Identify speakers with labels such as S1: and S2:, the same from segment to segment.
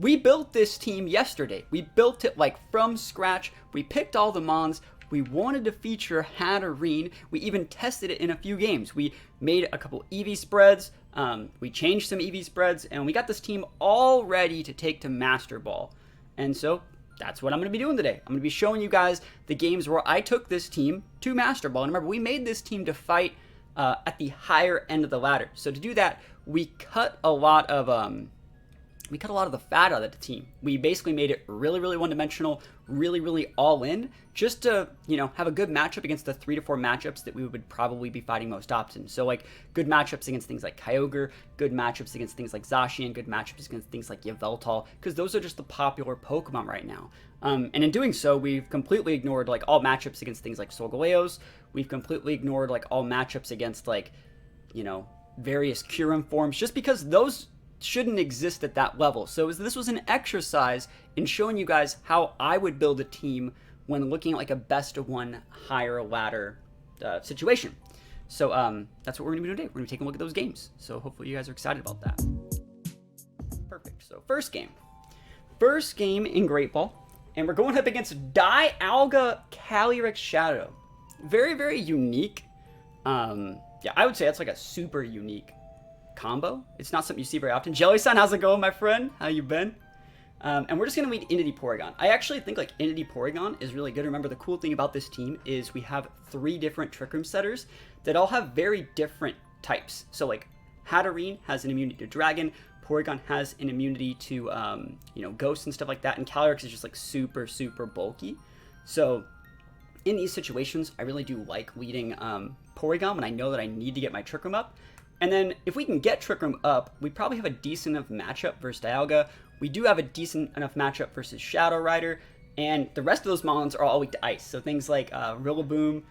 S1: we built this team yesterday. We built it like from scratch. We picked all the mons. We wanted to feature Hatterene. We even tested it in a few games. We made a couple EV spreads. We changed some EV spreads, and we got this team all ready to take to Master Ball. And so that's what I'm going to be doing today. I'm going to be showing you guys the games where I took this team to Master Ball. And remember, we made this team to fight at the higher end of the ladder. So to do that, we cut a lot of the fat out of the team. We basically made it really one-dimensional, really all in, just to, have a good matchup against the 3 to 4 matchups that we would probably be fighting most often. So like good matchups against things like Kyogre, good matchups against things like Zacian, good matchups against things like Yveltal, because those are just the popular Pokemon right now. And in doing so, we've completely ignored like all matchups against things like Solgaleos. We've completely ignored like all matchups against like, various Kyurem forms, just because those shouldn't exist at that level. So this was an exercise in showing you guys how I would build a team when looking at like a best of one higher ladder situation. So that's what we're gonna be doing today. We're gonna be taking a look at those games. So hopefully you guys are excited about that. Perfect. So first game in Great Ball, and we're going up against Dialga Calyrex Shadow. Very unique. Yeah, I would say that's like a super unique combo. It's not something you see very often. Jelly-san, how's it going, my friend? How you been? And we're just going to lead Entity Porygon. I actually think like Entity Porygon is really good. Remember, the cool thing about this team is we have 3 different Trick Room setters that all have very different types. So like Hatterene has an immunity to Dragon, Porygon has an immunity to Ghost and stuff like that, and Calyrex is just like super bulky. So in these situations, I really do like leading Porygon when I know that I need to get my Trick Room up. And then if we can get Trick Room up, we probably have a decent enough matchup versus Dialga. We do have a decent enough matchup versus Shadow Rider, and the rest of those mons are all weak to Ice. So things like Rillaboom,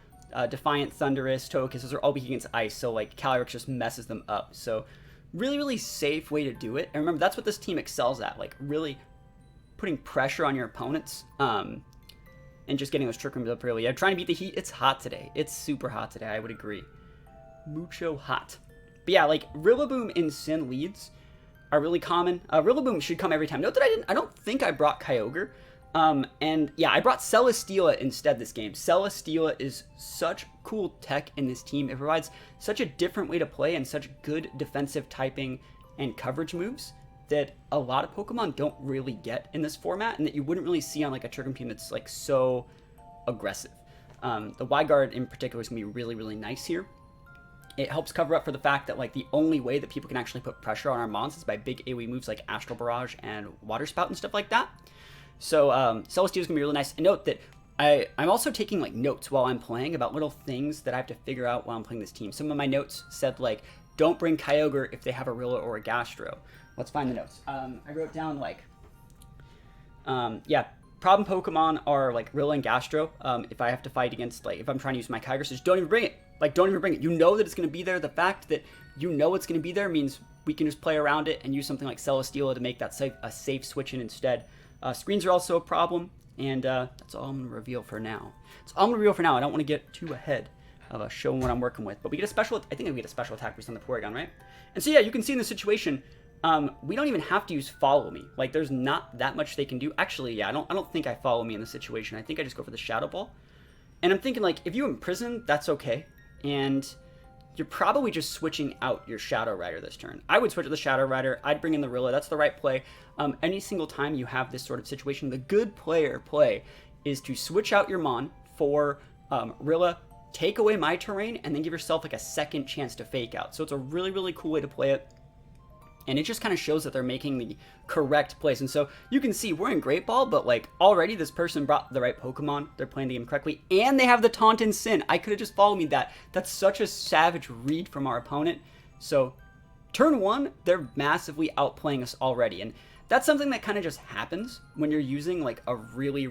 S1: Defiant, Thundurus, Togekiss, those are all weak against Ice, so like Calyrex just messes them up. So really safe way to do it. And remember, that's what this team excels at, like really putting pressure on your opponents and just getting those Trick Rooms up early. Yeah, trying to beat the heat. It's hot today. It's super hot today, I would agree. Mucho hot. But yeah, like Rillaboom and Sin leads are really common. Rillaboom should come every time. Note that I don't think I brought Kyogre. And yeah, I brought Celesteela instead this game. Celesteela is such cool tech in this team. It provides such a different way to play and such good defensive typing and coverage moves that a lot of Pokemon don't really get in this format, and that you wouldn't really see on like a Trick Room team that's like so aggressive. The Y-Guard in particular is going to be really nice here. It helps cover up for the fact that like the only way that people can actually put pressure on our mons is by big AoE moves like Astral Barrage and Water Spout and stuff like that. So Celesteela is going to be really nice. And note that I'm also taking like notes while I'm playing about little things that I have to figure out while I'm playing this team. Some of my notes said like, don't bring Kyogre if they have a Rilla or a Gastro. Let's find the notes. I wrote down like, yeah, problem Pokemon are like Rilla and Gastro. If I have to fight against, like, if I'm trying to use my Kyogre, just don't even bring it. Like, don't even bring it. You know that it's going to be there. The fact that you know it's going to be there means we can just play around it and use something like Celesteela to make that a safe switch in instead. Screens are also a problem, and that's all I'm going to reveal for now. That's all I'm going to reveal for now. I don't want to get too ahead of showing what I'm working with. But we get a special, I think we get a special attack boost on the Porygon, right? And so yeah, you can see in the situation, we don't even have to use Follow Me. Like, there's not that much they can do. Actually, yeah, I don't think I Follow Me in the situation. I think I just go for the Shadow Ball. And I'm thinking, like, if you imprison, that's okay. And you're probably just switching out your Shadow Rider this turn. I would switch to the Shadow Rider. I'd bring in the Rilla. That's the right play. Any single time you have this sort of situation, the good player play is to switch out your Mon for Rilla, take away my terrain, and then give yourself like a second chance to fake out. So it's a really cool way to play it. And it just kind of shows that they're making the correct plays. And so you can see we're in Great Ball, but like already this person brought the right Pokemon. They're playing the game correctly. And they have the Taunt and Sin. I could have just followed me that. That's such a savage read from our opponent. So turn 1, they're massively outplaying us already. And that's something that kind of just happens when you're using like a really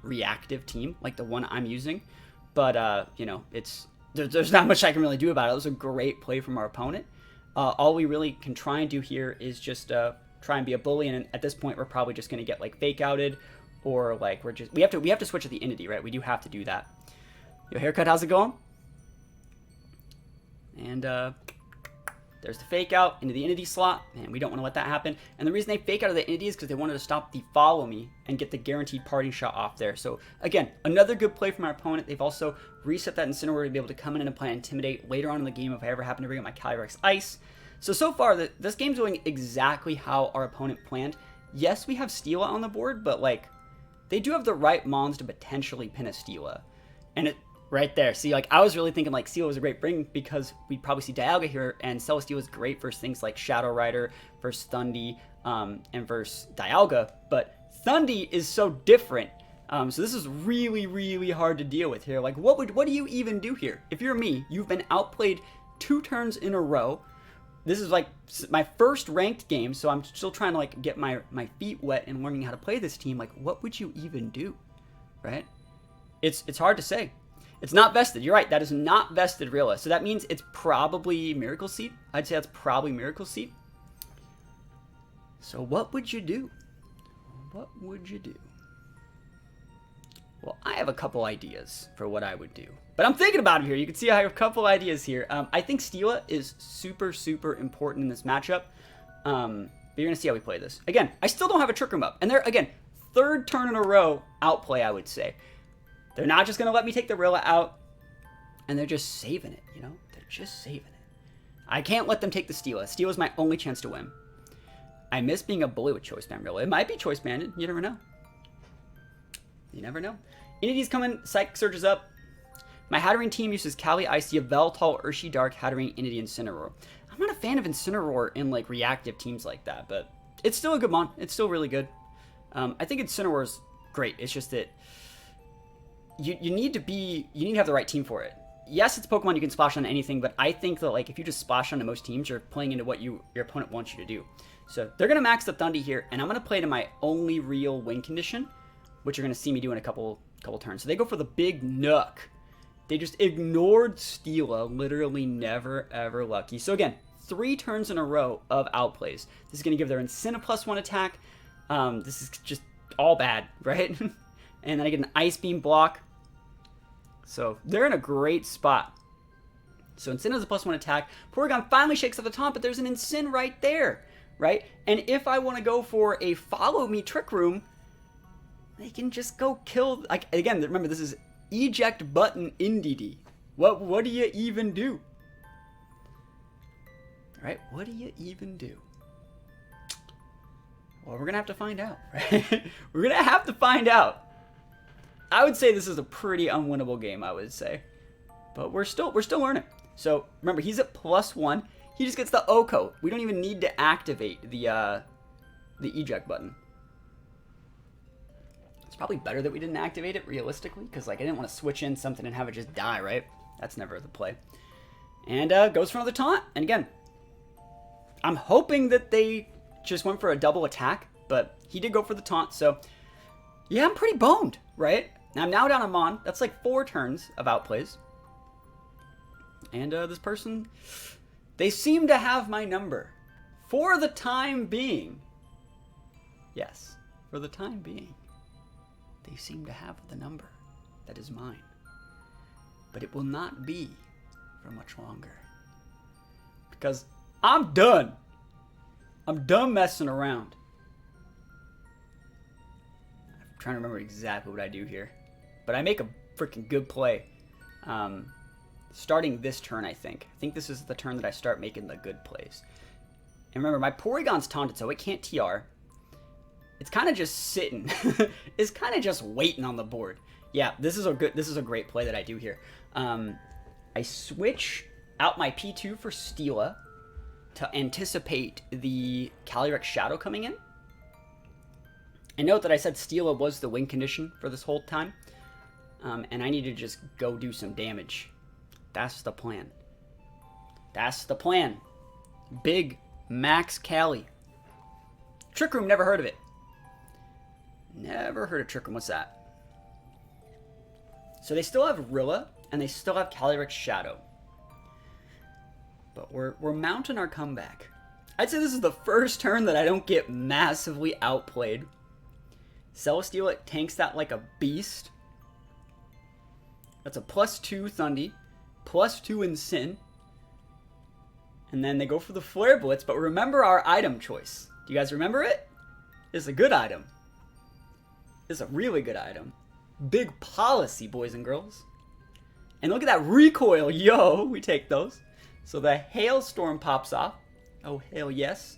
S1: reactive team like the one I'm using. But, you know, there's not much I can really do about it. It was a great play from our opponent. All we really can try and do here is just try and be a bully, and at this point we're probably just going to get like fake outed, or like we have to switch to the Entity, right? We do have to do that. Yo, Haircut, how's it going? And There's the fake out into the entity slot, and we don't want to let that happen. And the reason they fake out of the entity is because they wanted to stop the follow me and get the guaranteed parting shot off there. So again, another good play from our opponent. They've also reset that Incineroar to be able to come in and apply Intimidate later on in the game if I ever happen to bring up my Calyrex Ice. So far, this game's going exactly how our opponent planned. Yes, we have Steela on the board, but like, they do have the right mons to potentially pin a Steela. And it right there. See, like, I was really thinking, like, Steela was a great bring because we'd probably see Dialga here, and Celesteela is great versus things like Shadow Rider versus Thundy, and versus Dialga, but Thundy is so different. So this is really, really hard to deal with here. Like, what do you even do here? If you're me, you've been outplayed 2 turns in a row. This is, like, my first ranked game, so I'm still trying to, like, get my feet wet and learning how to play this team. Like, what would you even do, right? It's hard to say. It's not vested. You're right. That is not vested Rilla. So that means it's probably Miracle Seed. I'd say that's probably Miracle Seed. So what would you do? What would you do? Well, I have a couple ideas for what I would do. But I'm thinking about them here. You can see I have a couple ideas here. I think Steela is super, super important in this matchup. But you're going to see how we play this. Again, I still don't have a Trick Room up. And they're, again, 3rd turn in a row outplay, I would say. They're not just going to let me take the Rilla out, and they're just saving it, you know? They're just saving it. I can't let them take the Steela. Steela's my only chance to win. I miss being a bully with Choice Band Rilla. It might be Choice Banded. You never know. You never know. Entity's coming. Psychic Surge is up. My Hatterene team uses Cali, Icy, Yveltal, Urshi, Dark, Hatterene, Entity, Incineroar. I'm not a fan of Incineroar in, like, reactive teams like that, but it's still a good mon. It's still really good. I think Incineroar is great. It's just that you need to have the right team for it. Yes, it's a Pokemon you can splash on anything, but I think that, like, if you just splash onto most teams, you're playing into what your opponent wants you to do. So they're gonna max the Thundy here, and I'm gonna play to my only real win condition, which you're gonna see me do in a couple turns. So they go for the big Nook. They just ignored Steela, literally never ever lucky. So again, 3 turns in a row of outplays. This is gonna give their Incina +1 attack. This is just all bad, right? And then I get an Ice Beam block. So they're in a great spot. So Incina's a +1 attack. Porygon finally shakes up the taunt, but there's an Incin right there, right? And if I want to go for a Follow Me Trick Room, they can just go kill. Like, again, remember, this is eject button NDD. What do you even do? Right? What do you even do? Well, we're gonna have to find out, right? We're gonna have to find out. I would say this is a pretty unwinnable game, I would say. But we're still learning. So remember, he's at +1. He just gets the OHKO. We don't even need to activate the eject button. It's probably better that we didn't activate it realistically, because like I didn't want to switch in something and have it just die, right? That's never the play. And goes for another taunt. And again, I'm hoping that they just went for a double attack, but he did go for the taunt. So yeah, I'm pretty boned, right? I'm now down a Mon. That's like 4 turns of outplays. And this person, they seem to have my number. For the time being. Yes, for the time being. They seem to have the number that is mine. But it will not be for much longer. Because I'm done. I'm done messing around. I'm trying to remember exactly what I do here. But I make a freaking good play. Starting this turn, I think. I think this is the turn that I start making the good plays. And remember, my Porygon's taunted, so it can't TR. It's kind of just sitting. It's kind of just waiting on the board. Yeah, this is a great play that I do here. I switch out my P2 for Steela to anticipate the Calyrex Shadow coming in. And note that I said Steela was the win condition for this whole time. And I need to just go do some damage. That's the plan. That's the plan. Big Max Cali. Trick Room, never heard of it. Never heard of Trick Room. What's that? So they still have Rilla, and they still have Calyrex Shadow. But we're mounting our comeback. I'd say this is the first turn that I don't get massively outplayed. Celesteela tanks that like a beast. That's a +2 Thundy, +2 Incin. And then they go for the Flare Blitz, but remember our item choice. Do you guys remember it? It's a good item. It's a really good item. Big policy, boys and girls. And look at that recoil, yo! We take those. So the Hailstorm pops off. Oh, hell yes.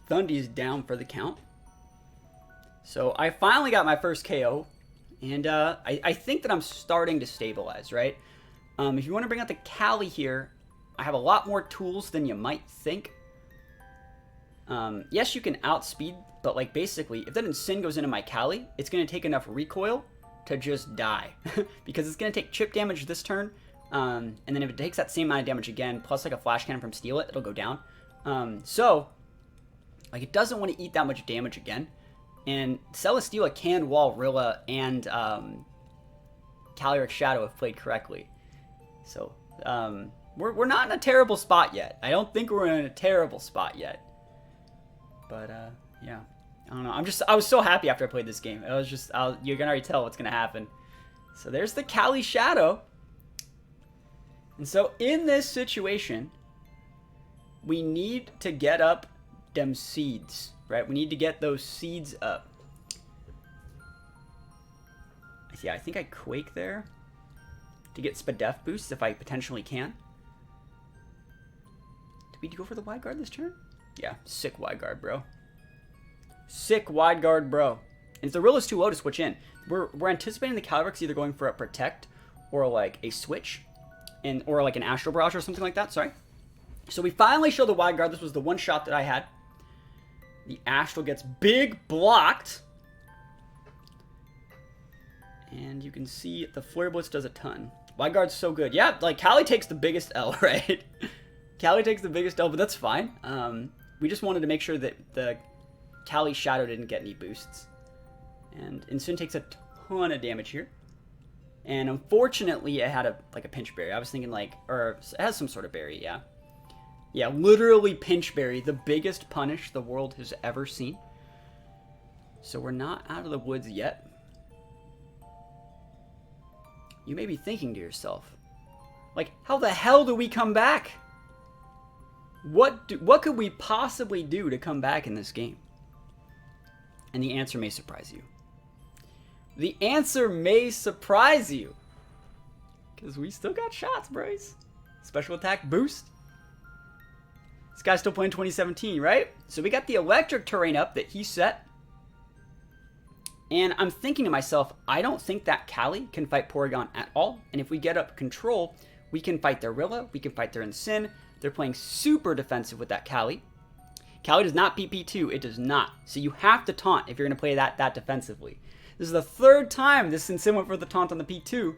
S1: Thundy's down for the count. So I finally got my first KO. And I think that I'm starting to stabilize, right? If you want to bring out the Cali here, I have a lot more tools than you might think. Yes, you can outspeed, but like basically, if that Incin goes into my Cali, it's going to take enough recoil to just die. Because it's going to take chip damage this turn, and then if it takes that same amount of damage again, plus like a Flash Cannon from Steal It, it'll go down. So, like it doesn't want to eat that much damage again. And Celesteela can wall Rilla and Calyrex Shadow if played correctly. So, we're not in a terrible spot yet. I don't think we're in a terrible spot yet. But, yeah. I don't know. I was so happy after I played this game. It was just, you're going to already tell what's going to happen. So there's the Cali Shadow. And so in this situation, we need to get up them seeds, right? We need to get those seeds up. Yeah, I think I Quake there to get Spadef boosts if I potentially can. Did we go for the wide guard this turn? Yeah, sick wide guard, bro. Sick wide guard, bro. And if the Rilla's too low to switch in, we're anticipating the Calyrex either going for a Protect or like a switch, or like an Astral Barrage or something like that. Sorry. So we finally show the wide guard. This was the one shot that I had. The Astral gets big blocked. And you can see the Flare Blitz does a ton. Wide guard's so good. Yeah, like Cali takes the biggest L, right? Cali takes the biggest L, but that's fine. We just wanted to make sure that the Cali Shadow didn't get any boosts. And Incin takes a ton of damage here. And unfortunately, it had a Pinch Berry. I was thinking or it has some sort of berry, yeah. Yeah, literally Pinch Berry, the biggest punish the world has ever seen. So we're not out of the woods yet. You may be thinking to yourself, like, how the hell do we come back? What could we possibly do to come back in this game? And the answer may surprise you. The answer may surprise you. Because we still got shots, bros. Special attack boost. This guy's still playing 2017, right? So we got the electric terrain up that he set. And I'm thinking to myself, I don't think that Cali can fight Porygon at all. And if we get up control, we can fight their Rilla, we can fight their Incin. They're playing super defensive with that Cali. Cali does not beat P2, it does not. So you have to taunt if you're going to play that defensively. This is the third time this Incin went for the taunt on the P2.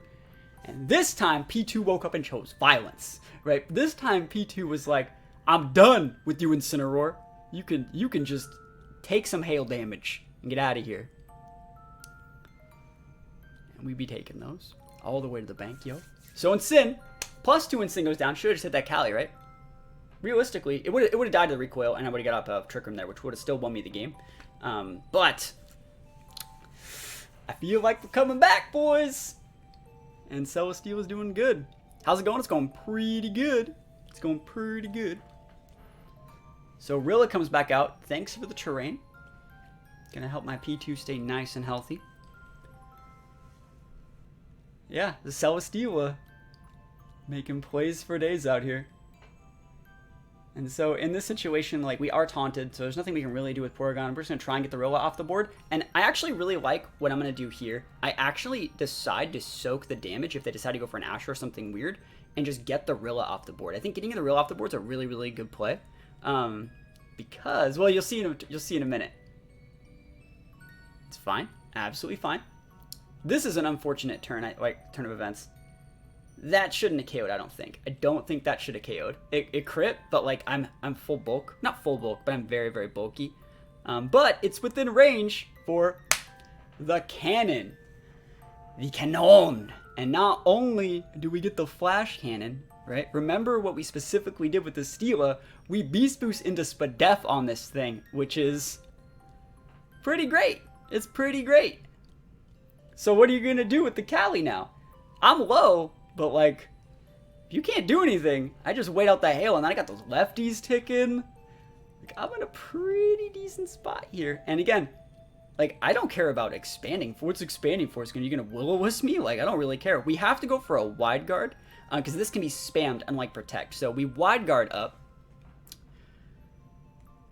S1: And this time, P2 woke up and chose violence, right? This time, P2 was like, I'm done with you, Incineroar. You can just take some hail damage and get out of here. And we'd be taking those all the way to the bank, yo. So Incin, +2 Incin goes down. Should have just hit that Cali, right? Realistically, it would have died to the recoil, and I would have got up Trick Room there, which would have still won me the game. But I feel like we're coming back, boys. And Celesteela's doing good. How's it going? It's going pretty good. It's going pretty good. So Rilla comes back out. Thanks for the terrain. Gonna help my P2 stay nice and healthy. Yeah, the Celesteela making plays for days out here. And so in this situation, like, we are taunted, so there's nothing we can really do with Porygon. I'm just going to try and get the Rilla off the board. And I actually really like what I'm going to do here. I actually decide to soak the damage if they decide to go for an Asher or something weird, and just get the Rilla off the board. I think getting the Rilla off the board is a really, really good play. Because, well, you'll see in a minute. It's fine. Absolutely fine. This is an unfortunate turn of events. That shouldn't have KO'd, I don't think. I don't think that should have KO'd. It crit, but like I'm full bulk. Not full bulk, but I'm very, very bulky. But it's within range for the cannon. The cannon. And not only do we get the flash cannon, right? Remember what we specifically did with the Steela. We beast boost into Spadef on this thing, which is pretty great. It's pretty great. So what are you going to do with the Cali now? I'm low. But, like, If you can't do anything, I just wait out the hail, and then I got those lefties ticking. Like, I'm in a pretty decent spot here. And again, like, I don't care about expanding. What's expanding for? Are you going to Will-O-Wisp me? Like, I don't really care. We have to go for a wide guard, because this can be spammed, unlike Protect. So we wide guard up.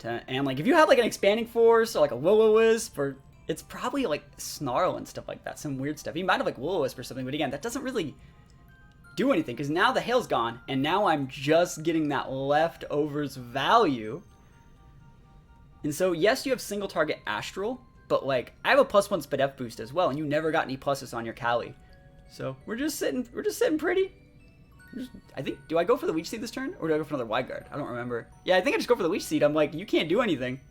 S1: And, like, if you had, like, an Expanding Force, or, like, a Will-O-Wisp, or it's probably, like, Snarl and stuff like that. Some weird stuff. You might have, like, Will-O-Wisp or something, but again, that doesn't really do anything, because now the hail's gone, and now I'm just getting that leftovers value. And so, yes, you have single target Astral, but, like, I have a +1 Spadef boost as well, and you never got any pluses on your Cali. So, we're just sitting pretty. I think, do I go for the Leech Seed this turn, or do I go for another wide guard? I don't remember. Yeah, I think I just go for the Leech Seed. I'm like, you can't do anything.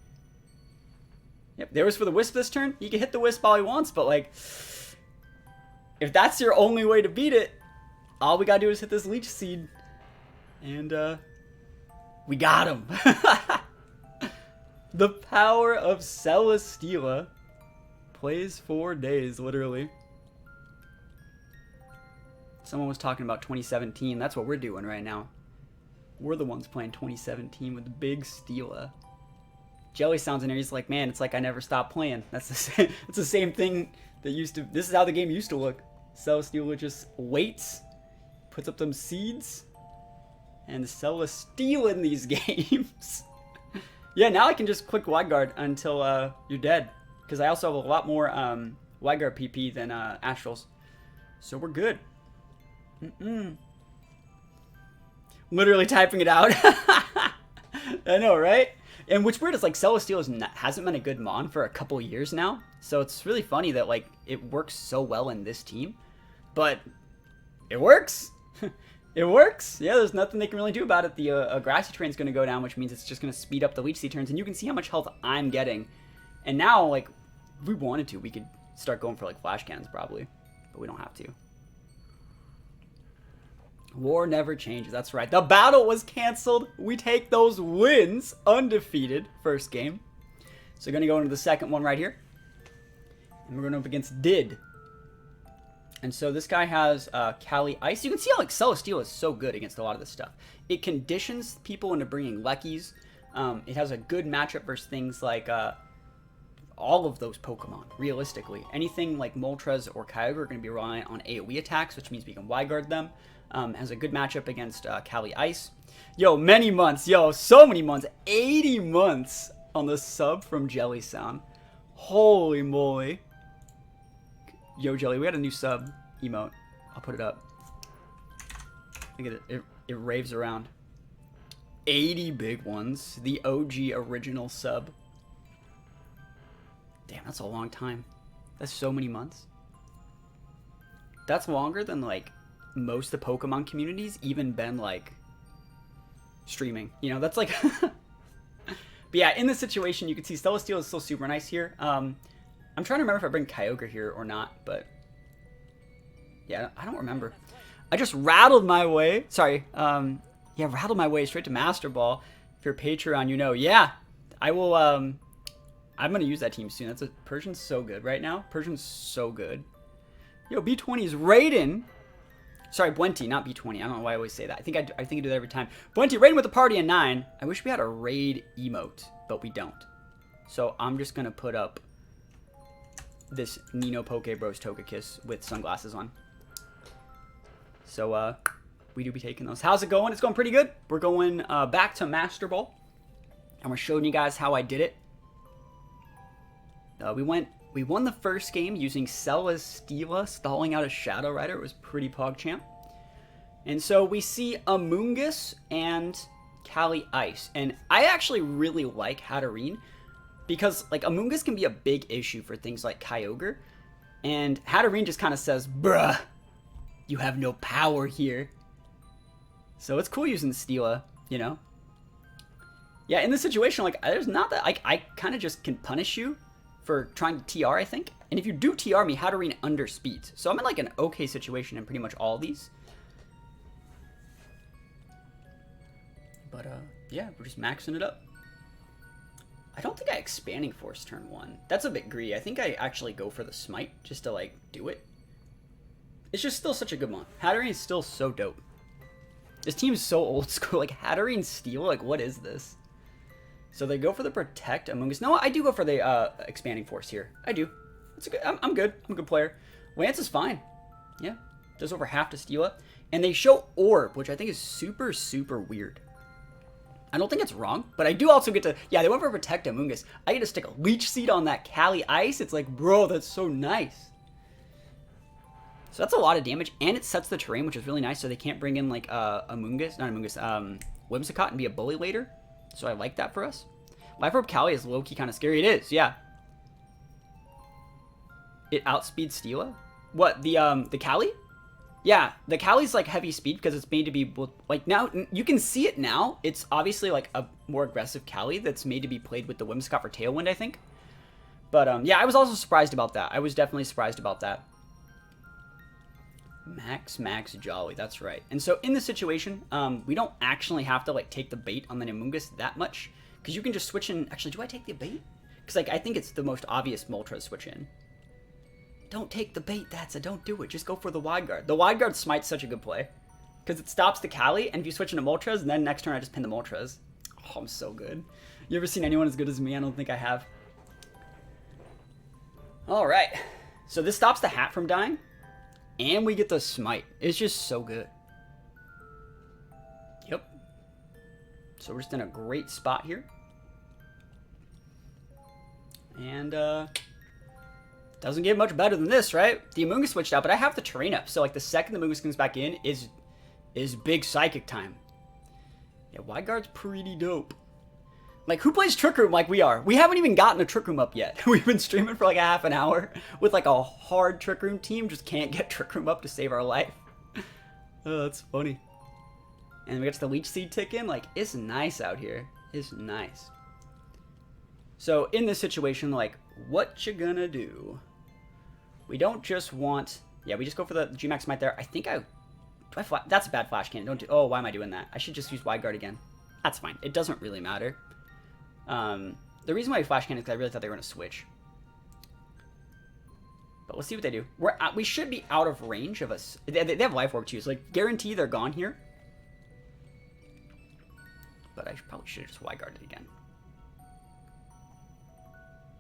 S1: Yep, there was for the Wisp this turn. He can hit the Wisp all he wants, but, like, if that's your only way to beat it, all we gotta do is hit this Leech Seed. And, we got him. The power of Celesteela plays 4 days, literally. Someone was talking about 2017. That's what we're doing right now. We're the ones playing 2017 with the big Steela. Jelly sounds in there. He's like, man, it's like I never stopped playing. That's the same, it's the same thing that used to. This is how the game used to look. Celesteela just waits, puts up them seeds, and Celesteela in these games. Yeah, now I can just click wide guard until you're dead, because I also have a lot more wide guard PP than Astrals, so we're good. Literally typing it out. I know, right? And what's weird is, like, Celesteela hasn't been a good mon for a couple years now, so it's really funny that, like, it works so well in this team, but it works. It works. Yeah, there's nothing they can really do about it. The Grassy Terrain's going to go down, which means it's just going to speed up the Leech Seed turns, and you can see how much health I'm getting. And now, like, if we wanted to, we could start going for, like, Flash Cannons probably, but we don't have to. War never changes. That's right. The battle was canceled. We take those wins. Undefeated. First game. So going to go into the second one right here. And we're going up against Did. And so this guy has Calyrex. You can see how, like, Celesteela is so good against a lot of this stuff. It conditions people into bringing Lekkies. It has a good matchup versus things like all of those Pokemon, realistically. Anything like Moltres or Kyogre are going to be reliant on AoE attacks, which means we can wide guard them. Has a good matchup against Calyrex. Yo, many months. Yo, so many months. 80 months on the sub from Jelly Sound. Holy moly. Yo, Jelly, we got a new sub emote. I'll put it up. Look at it. It raves around. 80 big ones. The OG original sub. Damn, that's a long time. That's so many months. That's longer than, like, most of the Pokemon communities even been, like, streaming. You know, that's like... But yeah, in this situation, you can see Celesteela is still super nice here. I'm trying to remember if I bring Kyogre here or not, but... yeah, I don't remember. I just rattled my way... Sorry. Yeah, rattled my way straight to Master Ball. If you're Patreon, you know. Yeah, I will... I'm going to use that team soon. Persian's so good right now. Persian's so good. Yo, B20 is raiding... Sorry, Buenti, not B20. I don't know why I always say that. I think I do that every time. Buenti raiding with the party in 9. I wish we had a raid emote, but we don't. So I'm just going to put up this Nino Pokebros Togekiss with sunglasses on. So we do be taking those. How's it going? It's going pretty good. We're going back to Master Ball. And we're showing you guys how I did it. We won the first game using Celesteela stalling out a Shadow Rider. It was pretty PogChamp. And so we see Amoonguss and Calyrex. And I actually really like Hatterene because, like, Amoonguss can be a big issue for things like Kyogre. And Hatterene just kind of says, bruh, you have no power here. So it's cool using Steela, you know? Yeah, in this situation, like, there's not that... I kind of just can punish you for trying to TR, I think. And if you do TR me, Hatterene underspeeds. So I'm in, like, an okay situation in pretty much all these. But, yeah, we're just maxing it up. I don't think I Expanding Force turn 1. That's a bit greedy. I think I actually go for the Smite just to, like, do it. It's just still such a good one. Hatterene is still so dope. This team is so old school. Like, Hatterene Steel? Like, what is this? So they go for the Protect Among Us. No, I do go for the Expanding Force here. I do. It's good. I'm good. I'm a good player. Lance is fine. Yeah. Does over half to Steela. And they show Orb, which I think is super, super weird. I don't think it's wrong, but I do also get to... Yeah, they went for Protect Among Us. I get to stick a Leech Seed on that Cali Ice. It's like, bro, that's so nice. So that's a lot of damage, and it sets the terrain, which is really nice, so they can't bring in, like, Among Us, not Among Us, Whimsicott and be a bully later. So I like that for us. Life Orb Cali is low-key kind of scary. It is, yeah. It outspeeds Steela? What, the Cali? Yeah, the Cali's like heavy speed because it's made to be, like, now, you can see it now. It's obviously like a more aggressive Cali that's made to be played with the Whimsicott for Tailwind, I think. But, yeah, I was also surprised about that. I was definitely surprised about that. Max Jolly, that's right. And so in this situation, we don't actually have to, like, take the bait on the Amoonguss that much. Because you can just switch in, actually, do I take the bait? Because, like, I think it's the most obvious Moltres switch in. Don't take the bait, don't do it. Just go for the Wide Guard. The Wide Guard Smite's such a good play. Because it stops the Cali, and if you switch into Moltres, and then next turn I just pin the Moltres. Oh, I'm so good. You ever seen anyone as good as me? I don't think I have. Alright. So this stops the Hat from dying. And we get the Smite. It's just so good. Yep. So we're just in a great spot here. And, doesn't get much better than this, right? The Amoonguss switched out, but I have the terrain up. So, like, the second the Amoonguss comes back in is big Psychic time. Yeah, Wide Guard's pretty dope. Like, who plays Trick Room like we are? We haven't even gotten a Trick Room up yet. We've been streaming for, like, a half an hour with, like, a hard Trick Room team. Just can't get Trick Room up to save our life. Oh, that's funny. And we get the Leech Seed tick in. Like, it's nice out here. It's nice. So, in this situation, like, what you gonna do? We don't just want... Yeah, we just go for the G-Max Smite there. I think I... That's a bad Flash Cannon. Don't do... Oh, why am I doing that? I should just use Wide Guard again. That's fine. It doesn't really matter. The reason why I Flash Cannon is because I really thought they were going to switch. But let's see what they do. We should be out of range of us. They have Life Orb too, so like, guarantee they're gone here. But I probably should have just Wide Guarded again.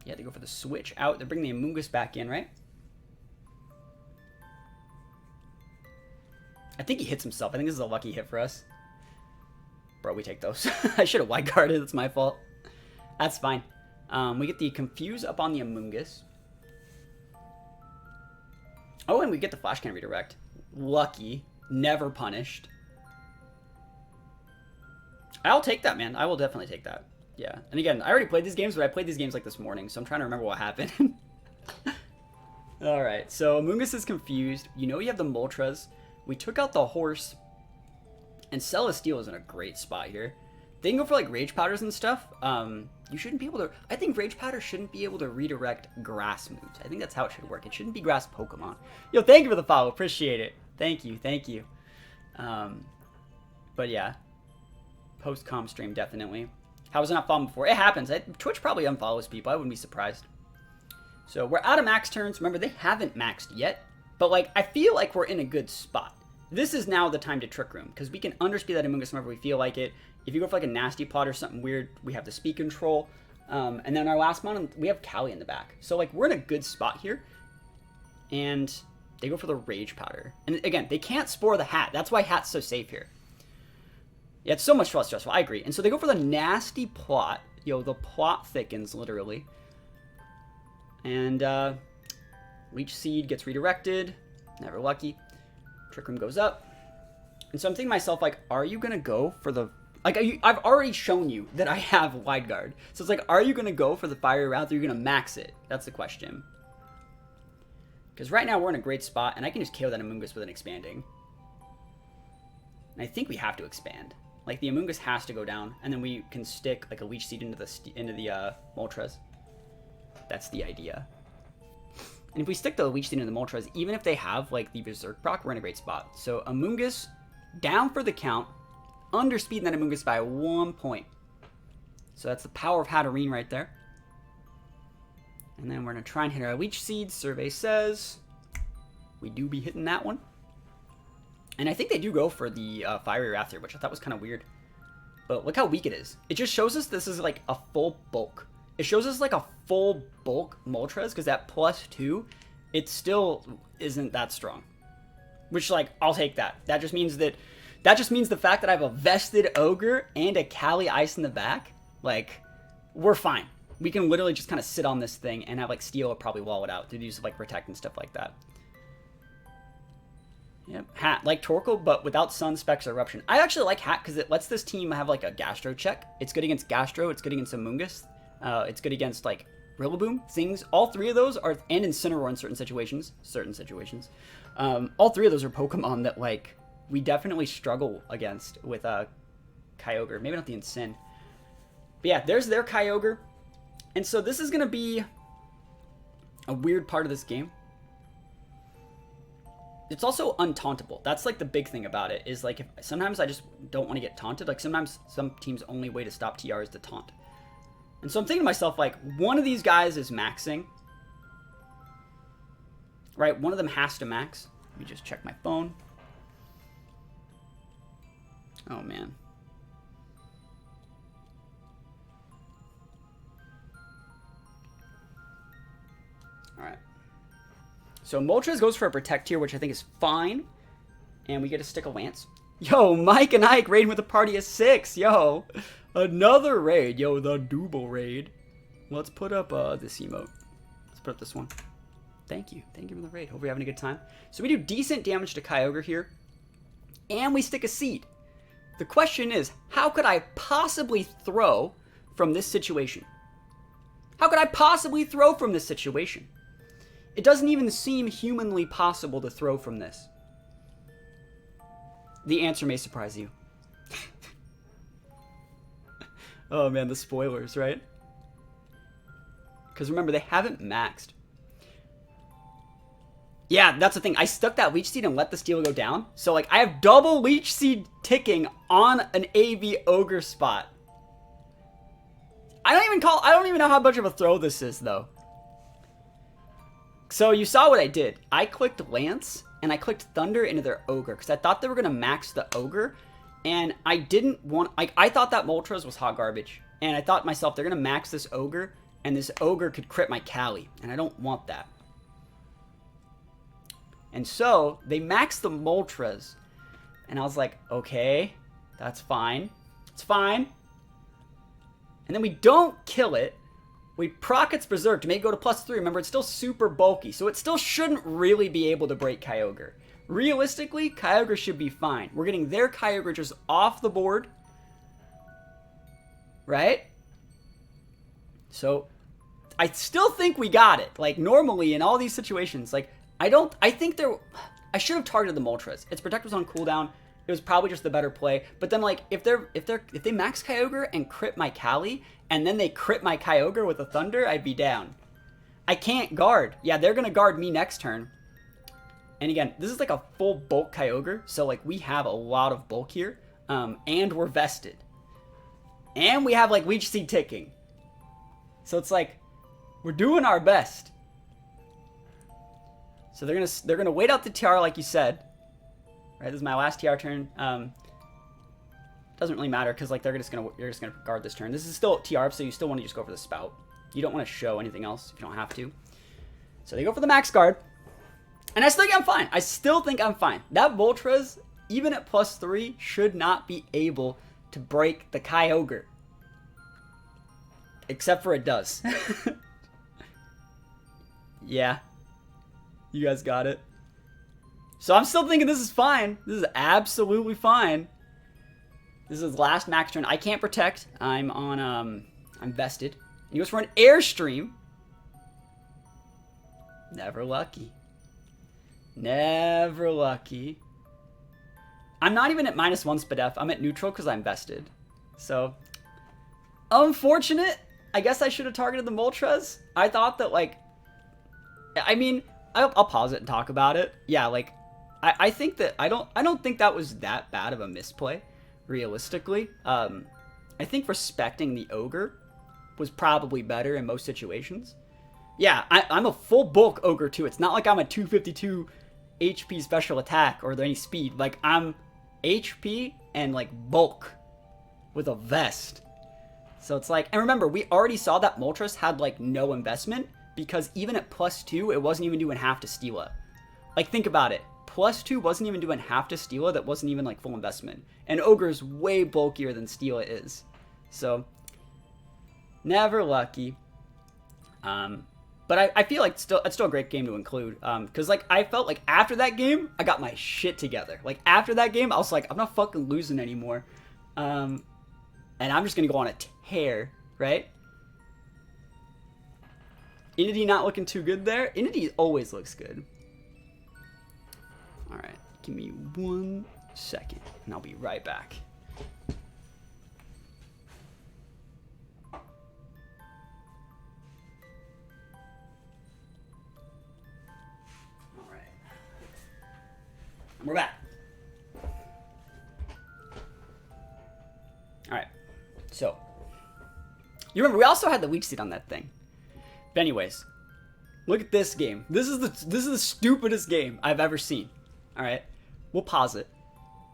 S1: Yeah, they go for the switch out. They're bringing the Amoonguss back in, right? I think he hits himself. I think this is a lucky hit for us. Bro, we take those. I should have Wide Guarded. It's my fault. That's fine. We get the Confuse up on the Amoonguss. Oh, and we get the Flash Cannon redirect. Lucky. Never punished. I'll take that, man. I will definitely take that. Yeah. And again, I already played these games, but I played these games like this morning, so I'm trying to remember what happened. Alright, so Amoonguss is confused. You know you have the Moltres. We took out the horse. And Celesteal is in a great spot here. They can go for like Rage Powders and stuff. You shouldn't be able to... I think Rage Powder shouldn't be able to redirect grass moves. I think that's how it should work. It shouldn't be grass Pokemon. Yo, thank you for the follow. Appreciate it. Thank you. Thank you. But yeah. Post-com stream, definitely. How was I not following before? It happens. Twitch probably unfollows people. I wouldn't be surprised. So we're out of max turns. Remember, they haven't maxed yet. But like, I feel like we're in a good spot. This is now the time to Trick Room, because we can underspeed that Amoonguss whenever we feel like it. If you go for like a Nasty Plot or something weird, we have the speed control. And then our last mon, we have Cali in the back. So like, we're in a good spot here. And they go for the Rage Powder. And again, they can't Spore the Hat. That's why Hat's so safe here. Yeah, it's so much less stressful. I agree. And so they go for the Nasty Plot. Yo, the plot thickens, literally. And Leech Seed gets redirected. Never lucky. Trick Room goes up. And so I'm thinking to myself, like, are you going to go for the... Like, I've already shown you that I have Wide Guard. So it's like, are you going to go for the Fiery Route or are you going to max it? That's the question. Because right now we're in a great spot, and I can just KO that Amoonguss with an Expanding. And I think we have to expand. Like, the Amoonguss has to go down, and then we can stick, like, a Leech Seed into the Moltres. That's the idea. And if we stick the Leech Seed into the Moltres, even if they have, like, the Berserk proc, we're in a great spot. So, Amoonguss, down for the count, underspeeding that Amoonguss by 1 point. So that's the power of Hatterene right there. And then we're going to try and hit our Leech Seed. Survey says we do be hitting that one. And I think they do go for the Fiery Raptor, which I thought was kind of weird. But look how weak it is. It just shows us this is like a full bulk. It shows us like a full bulk Moltres, because that +2, it still isn't that strong. Which, like, I'll take that. That just means the fact that I have a vested Ogre and a Cali Ice in the back, like, we're fine. We can literally just kind of sit on this thing and have, like, Steel probably wall it out to use, like, Protect and stuff like that. Yep, Hat, like Torkoal, but without Sun, Specs, or Eruption. I actually like Hat because it lets this team have, like, a Gastro check. It's good against Gastro, it's good against Amoonguss, it's good against, like, Rillaboom, things. All three of those are, and Incineroar in certain situations. All three of those are Pokemon that, like, we definitely struggle against with Kyogre. Maybe not the Incin. But yeah, there's their Kyogre. And so this is going to be a weird part of this game. It's also untauntable. That's, like, the big thing about it, is, like, if sometimes I just don't want to get taunted. Like, sometimes some teams' only way to stop TR is to taunt. And so I'm thinking to myself, like, one of these guys is maxing. Right? One of them has to max. Let me just check my phone. Oh, man. Alright. So Moltres goes for a Protect here, which I think is fine. And we get to stick a Lance. Yo, Mike and Ike raiding with a party of 6. Yo, another raid. Yo, the double raid. Let's put up this emote. Let's put up this one. Thank you. Thank you for the raid. Hope you're having a good time. So we do decent damage to Kyogre here. And we stick a Seed. The question is, how could I possibly throw from this situation? How could I possibly throw from this situation? It doesn't even seem humanly possible to throw from this. The answer may surprise you. Oh man, the spoilers, right? Because remember, they haven't maxed. Yeah, that's the thing. I stuck that Leech Seed and let the Steel go down. So, like, I have double Leech Seed ticking on an AV Ogre spot. I don't even know how much of a throw this is, though. So, you saw what I did. I clicked Lance, and I clicked Thunder into their Ogre, because I thought they were going to max the Ogre, and I didn't want... I thought that Moltres was hot garbage, and I thought to myself, they're going to max this Ogre, and this Ogre could crit my Cali, and I don't want that. And so, they maxed the Moltres, and I was like, okay, that's fine. It's fine. And then we don't kill it. We proc its Berserk to make it go to +3. Remember, it's still super bulky, so it still shouldn't really be able to break Kyogre. Realistically, Kyogre should be fine. We're getting their Kyogre just off the board. Right? So, I still think we got it. Like, normally, in all these situations, like, I think I should have targeted the Moltres. Its Protect was on cooldown. It was probably just the better play. But then, like, if they max Kyogre and crit my Cali, and then they crit my Kyogre with a Thunder, I'd be down. I can't guard. Yeah, they're gonna guard me next turn. And again, this is like a full bulk Kyogre, so like we have a lot of bulk here, and we're vested, and we have like Leech Seed ticking. So it's like we're doing our best. So they're gonna wait out the TR like you said. Right, this is my last TR turn. Doesn't really matter because like you're just gonna guard this turn. This is still TR, so you still want to just go for the Spout. You don't want to show anything else if you don't have to. So they go for the max guard, and I still think I'm fine. I still think I'm fine. That Moltres, even at +3, should not be able to break the Kyogre, except for it does. Yeah, you guys got it. So I'm still thinking this is fine. This is absolutely fine. This is his last max turn. I can't protect. I'm on, I'm vested. He goes for an Airstream. Never lucky. Never lucky. I'm not even at -1 SPDF. I'm at neutral because I'm vested. So, unfortunate. I guess I should have targeted the Moltres. I thought that, like, I mean, I'll pause it and talk about it. Yeah, like, I think that, I don't think that was that bad of a misplay, realistically. I think respecting the Ogre was probably better in most situations. Yeah, I'm a full bulk Ogre too. It's not like I'm a 252 HP special attack or any speed. Like, I'm HP and, like, bulk with a vest. So it's like, and remember, we already saw that Moltres had, like, no investment, because even at +2, it wasn't even doing half to Steela. Like, think about it. +2 wasn't even doing half to Steela. That wasn't even, like, full investment. And Ogre's way bulkier than Steela is. So, never lucky. But I feel like it's still a great game to include. Because, like, I felt like after that game, I got my shit together. Like, after that game, I was like, I'm not fucking losing anymore. And I'm just going to go on a tear, right? Inity not looking too good there. Inity always looks good. Alright, give me 1 second, and I'll be right back. Alright. We're back. Alright, so. You remember, we also had the weak seed on that thing. But anyways, look at this game. This is the stupidest game I've ever seen. All right, we'll pause it.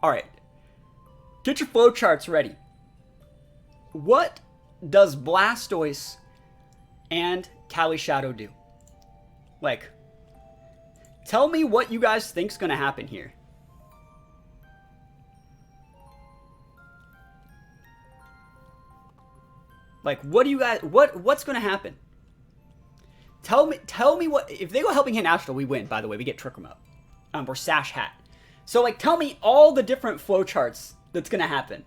S1: All right, get your flowcharts ready. What does Blastoise and Cali Shadow do? Like, tell me what you guys think's gonna happen here. Like, what do you guys? What's gonna happen? Tell me what, if they go Helping Hand Astral, we win, by the way. We get Trick Room up. Or Sash Hat. So, like, tell me all the different flowcharts that's gonna happen.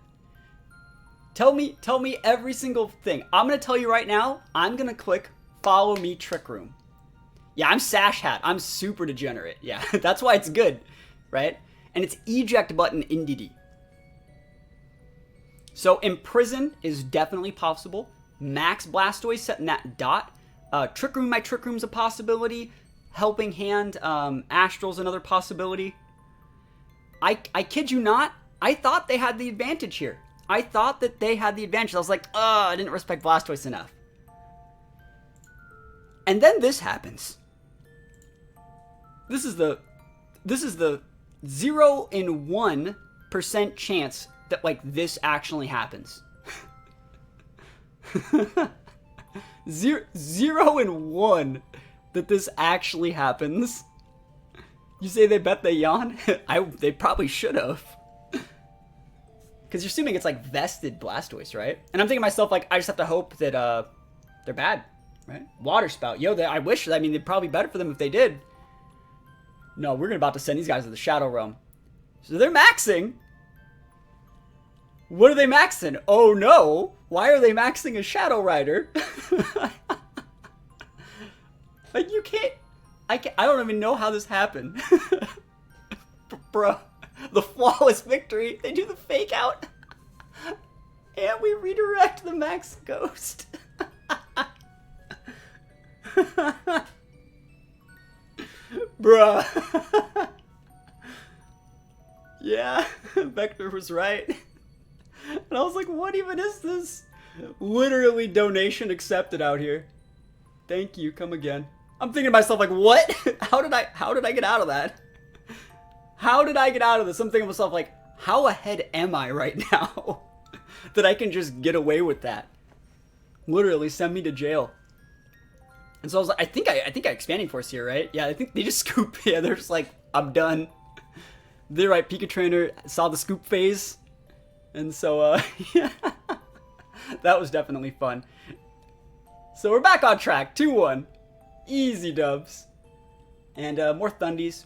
S1: Tell me every single thing. I'm gonna tell you right now, I'm gonna click Follow Me Trick Room. Yeah, I'm Sash Hat. I'm super degenerate. Yeah, that's why it's good, right? And it's Eject button Indeedee. So, Imprison is definitely possible. Max Blastoise setting that dot. Trick Room, my Trick Room's a possibility. Helping Hand, Astral's another possibility. I kid you not, I thought they had the advantage here. I thought that they had the advantage. I was like, I didn't respect Blastoise enough. And then this happens. This is the 0 in 1% chance that, like, this actually happens. 0 in 1 that this actually happens. You say they bet they yawn? They probably should have. Because you're assuming it's, like, vested Blastoise, right? And I'm thinking to myself, like, I just have to hope that they're bad, right? Water Spout. Yo, I wish, I mean, it'd probably be better for them if they did. No, we're about to send these guys to the Shadow Realm. So they're maxing. What are they maxing? Oh no! Why are they maxing a Shadow Rider? Like, you can't... I don't even know how this happened. Bro, the flawless victory. They do the fake out. And we redirect the Max Ghost. Bruh. Yeah, Vector was right. And I was like, what even is this? Literally donation accepted out here. Thank you, come again. I'm thinking to myself, like, what? How did I get out of that? How did I get out of this? I'm thinking to myself, like, how ahead am I right now? That I can just get away with that. Literally send me to jail. And so I was like, I think I expanding force here, right? Yeah, I think they just scoop. Yeah, they're just like, I'm done. They're right, Pika Trainer saw the scoop phase. And so, yeah. That was definitely fun. So we're back on track, 2-1. Easy dubs. And more Thundies.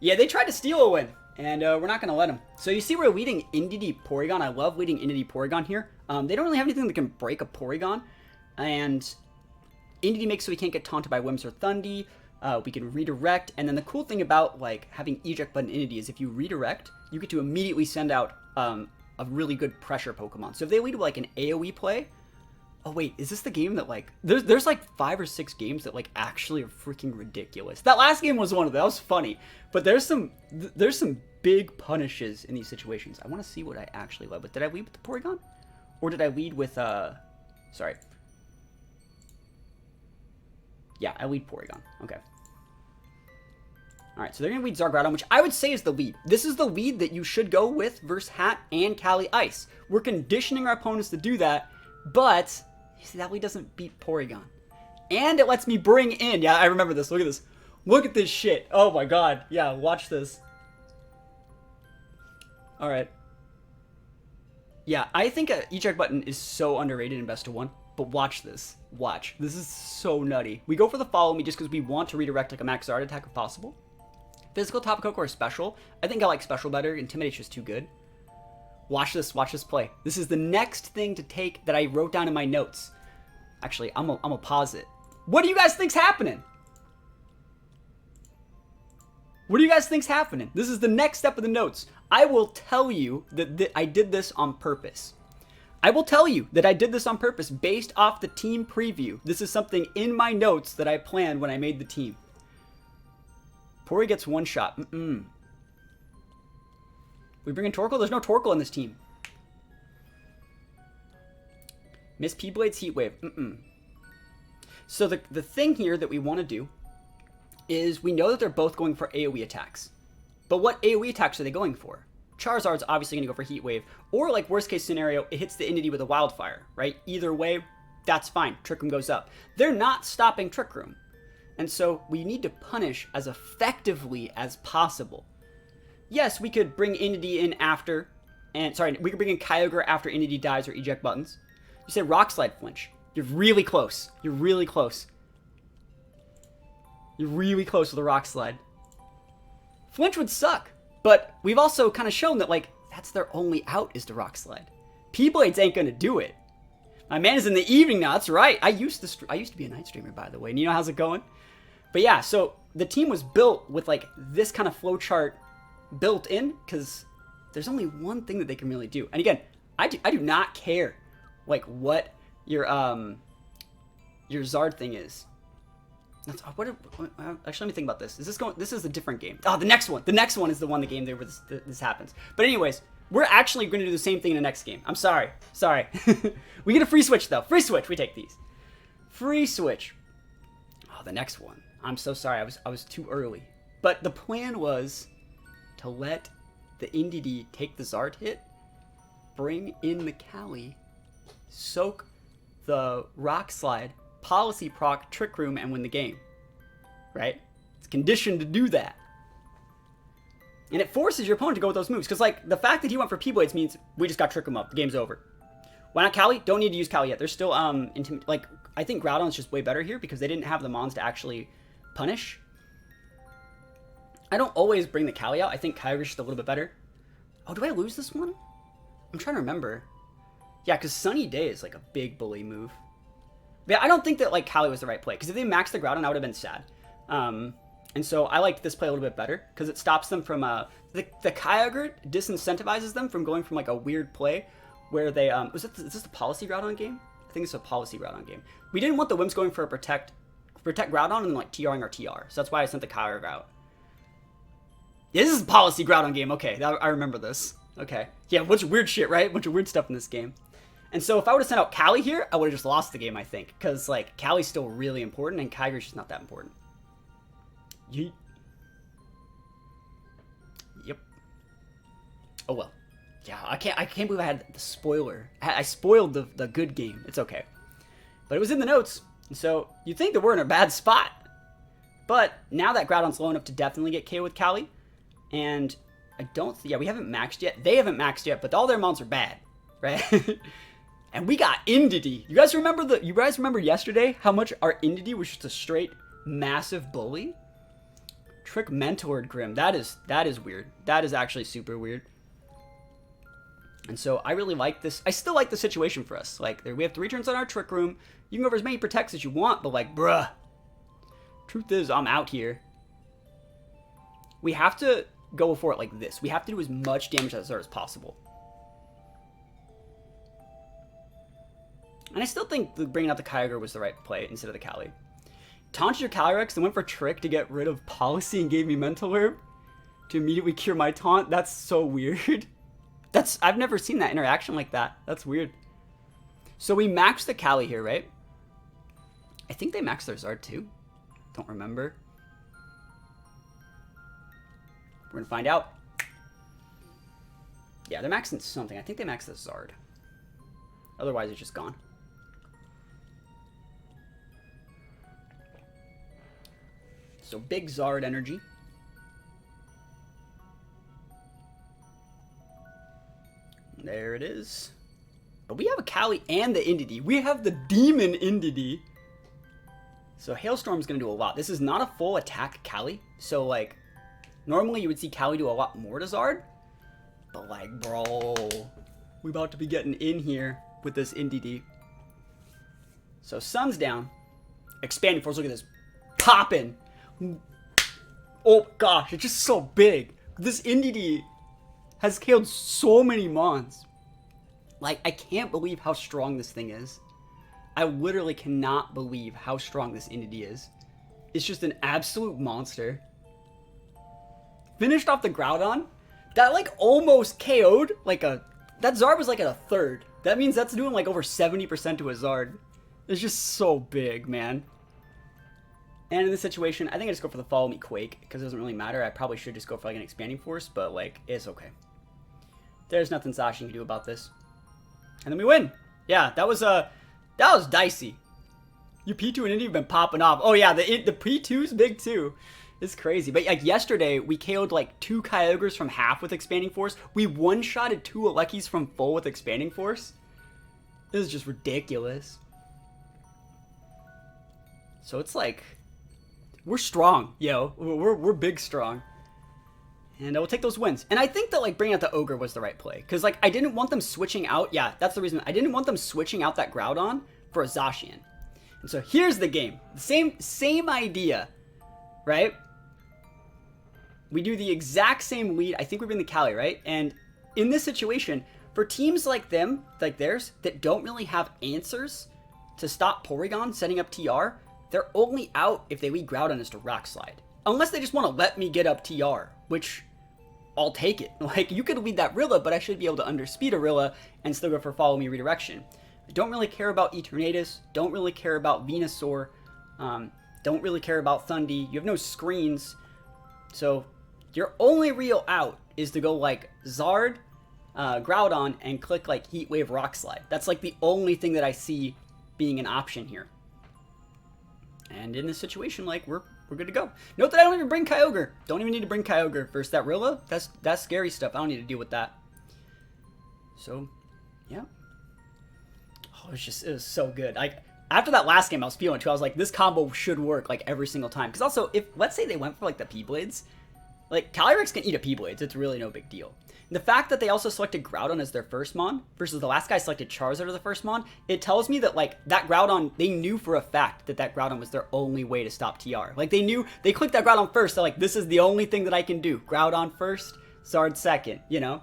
S1: Yeah, they tried to steal a win. And we're not going to let them. So you see we're leading Indeedee Porygon. I love leading Indeedee Porygon here. They don't really have anything that can break a Porygon. And Indeedee makes so we can't get taunted by Wims or Thundee. We can redirect. And then the cool thing about, like, having eject button Indeedee is if you redirect, you get to immediately send out a really good pressure Pokemon. So if they lead with, like, an AoE play... Oh, wait, is this the game that, like... There's like 5 or 6 games that, like, actually are freaking ridiculous. That last game was one of them. That was funny. But there's some big punishes in these situations. I want to see what I actually led with. Did I lead with the Porygon? Or did I lead with, Sorry. Yeah, I lead Porygon. Okay. Alright, so they're going to lead Groudon, which I would say is the lead. This is the lead that you should go with versus Hat and Cali Ice. We're conditioning our opponents to do that, but you see, that lead doesn't beat Porygon. And it lets me bring in, yeah, I remember this, look at this. Look at this shit. Oh my god. Yeah, watch this. Alright. Yeah, I think a eject button is so underrated in Best of 1, but watch this. Watch. This is so nutty. We go for the follow me just because we want to redirect like a max Zard attack if possible. Physical Tapu Koko or Special. I think I like Special better. Intimidate's just too good. Watch this play. This is the next thing to take that I wrote down in my notes. Actually, I'm gonna pause it. What do you guys think's happening? What do you guys think's happening? This is the next step of the notes. I will tell you that I did this on purpose. I will tell you that I did this on purpose based off the team preview. This is something in my notes that I planned when I made the team. Pori gets one shot. We bring in Torkoal? There's no Torkoal in this team. Miss P-Blade's Heat Wave. So the thing here that we want to do is we know that they're both going for AoE attacks. But what AoE attacks are they going for? Charizard's obviously going to go for Heat Wave. Or like worst case scenario, it hits the Entity with a Wildfire, right? Either way, that's fine. Trick Room goes up. They're not stopping Trick Room. And so we need to punish as effectively as possible. Yes, we could bring Entity in after, we could bring in Kyogre after Entity dies or eject buttons. You say Rock Slide Flinch. You're really close. You're really close. You're really close with a Rock Slide. Flinch would suck, but we've also kind of shown that, like, that's their only out is to Rock Slide. P-Blades ain't gonna do it. My man is in the evening now, that's right. I used to be a night streamer, by the way, and you know how's it going? But yeah, so the team was built with, like, this kind of flowchart built in, because there's only one thing that they can really do. And again, I do not care, like, what your Zard thing is. That's, actually, let me think about this. This is a different game. Oh, the next one. The next one is the one, the game where this happens. But anyways, we're actually going to do the same thing in the next game. I'm sorry. We get a free switch, though. Free switch. We take these. Free switch. Oh, the next one. I'm so sorry. I was too early. But the plan was to let the Indeedee take the Zard hit, bring in the Cali, soak the Rock Slide, Policy proc, Trick Room, and win the game. Right? It's conditioned to do that. And it forces your opponent to go with those moves. Because, like, the fact that he went for P-Blades means we just got Trick Room up. The game's over. Why not Cali? Don't need to use Cali yet. There's still, like, I think Groudon's just way better here because they didn't have the Mons to actually punish. I don't always bring the Cali out. I think Kyogre's just a little bit better. Oh, do I lose this one? I'm trying to remember. Yeah, because Sunny Day is, like, a big bully move. But yeah, I don't think that, like, Cali was the right play. Because if they maxed the Groudon, I would have been sad. And so I liked this play a little bit better. Because it stops them from, the Kyogre disincentivizes them from going from, like, a weird play where they, is this the Policy Groudon game? I think it's a Policy Groudon game. We didn't want the Wimps going for a Protect Groudon and then, like, TRing our TR. So that's why I sent the Kyogre out. Yeah, this is a Policy Groudon game. Okay, I remember this. Okay. Yeah, a bunch of weird shit, right? A bunch of weird stuff in this game. And so if I would have sent out Cali here, I would have just lost the game, I think. Because, like, Cali's still really important, and Kyogre's just not that important. Yeet. Yep. Oh, well. Yeah, I can't believe I had the spoiler. I spoiled the good game. It's okay. But it was in the notes. And so you'd think that we're in a bad spot. But now that Groudon's low enough to definitely get KO with Cali. And I don't... Yeah, we haven't maxed yet. They haven't maxed yet, but all their mons are bad. Right? And we got Indeedee. You guys remember yesterday how much our Indeedee was just a straight massive bully? Trick Mentored Grim. That is weird. That is actually super weird. And so I really like this. I still like the situation for us. Like, we have 3 turns on our Trick Room. You can go for as many protects as you want, but, like, bruh. Truth is, I'm out here. We have to go for it like this. We have to do as much damage as possible. And I still think bringing out the Kyogre was the right play instead of the Cali. Taunted your Calyrex and went for Trick to get rid of Policy and gave me Mental Herb to immediately cure my taunt. That's so weird. I've never seen that interaction like that. That's weird. So we maxed the Cali here, right? I think they maxed their Zard too. Don't remember. We're gonna find out. Yeah, they're maxing something. I think they maxed the Zard. Otherwise, it's just gone. So big Zard energy. There it is. But we have a Cali and the Indeedee. We have the Demon Indeedee. So Hailstorm's going to do a lot. This is not a full attack Cali. So, like, normally you would see Cali do a lot more to Zard. But, like, bro, we about to be getting in here with this Indeedee. So Sun's down. Expanding Force, look at this. Popping. Oh, gosh, it's just so big. This Indeedee has killed so many Mons. Like, I can't believe how strong this thing is. I literally cannot believe how strong this Indeedee is. It's just an absolute monster. Finished off the Groudon. That, like, almost KO'd. Like, that Zard was, like, at a third. That means that's doing, like, over 70% to a Zard. It's just so big, man. And in this situation, I think I just go for the Follow Me Quake, because it doesn't really matter. I probably should just go for, like, an Expanding Force, but, like, it's okay. There's nothing Sasha can do about this. And then we win. Yeah, that was dicey. Your P2 and Indy have been popping off. Oh yeah, the P2's big too. It's crazy. But like yesterday, we KO'd like 2 Kyogres from half with Expanding Force. We one-shotted 2 Alekis from full with Expanding Force. This is just ridiculous. So it's like, we're strong, yo. We're big strong. And we'll take those wins. And I think that, like, bringing out the Ogre was the right play. Because, like, I didn't want them switching out. Yeah, that's the reason. I didn't want them switching out that Groudon for a Zacian. And so here's the game. Same idea, right? We do the exact same lead. I think we bring the Cali, right? And in this situation, for teams like them, like theirs, that don't really have answers to stop Porygon setting up TR, they're only out if they lead Groudon as to Rock Slide. Unless they just want to let me get up TR, which I'll take it. Like, you could lead that Rilla, but I should be able to underspeed a Rilla and still go for Follow Me Redirection. I don't really care about Eternatus. Don't really care about Venusaur. Don't really care about Thundy. You have no screens. So, your only real out is to go, like, Zard, Groudon, and click, like, Heat Wave Rock Slide. That's, like, the only thing that I see being an option here. And in this situation, like, we're good to go. Note that I don't even bring Kyogre. Don't even need to bring Kyogre versus that Rilla. That's scary stuff. I don't need to deal with that. So, yeah. Oh, it was so good. After that last game, I was feeling it too. I was like, this combo should work like every single time. Because also, if let's say they went for like the P-Blades, like Calyrex can eat a P-Blades. It's really no big deal. And the fact that they also selected Groudon as their first Mon versus the last guy selected Charizard as the first Mon, it tells me that like that Groudon, they knew for a fact that that Groudon was their only way to stop TR. Like they knew, they clicked that Groudon first. They're like, this is the only thing that I can do. Groudon first, Zard second, you know?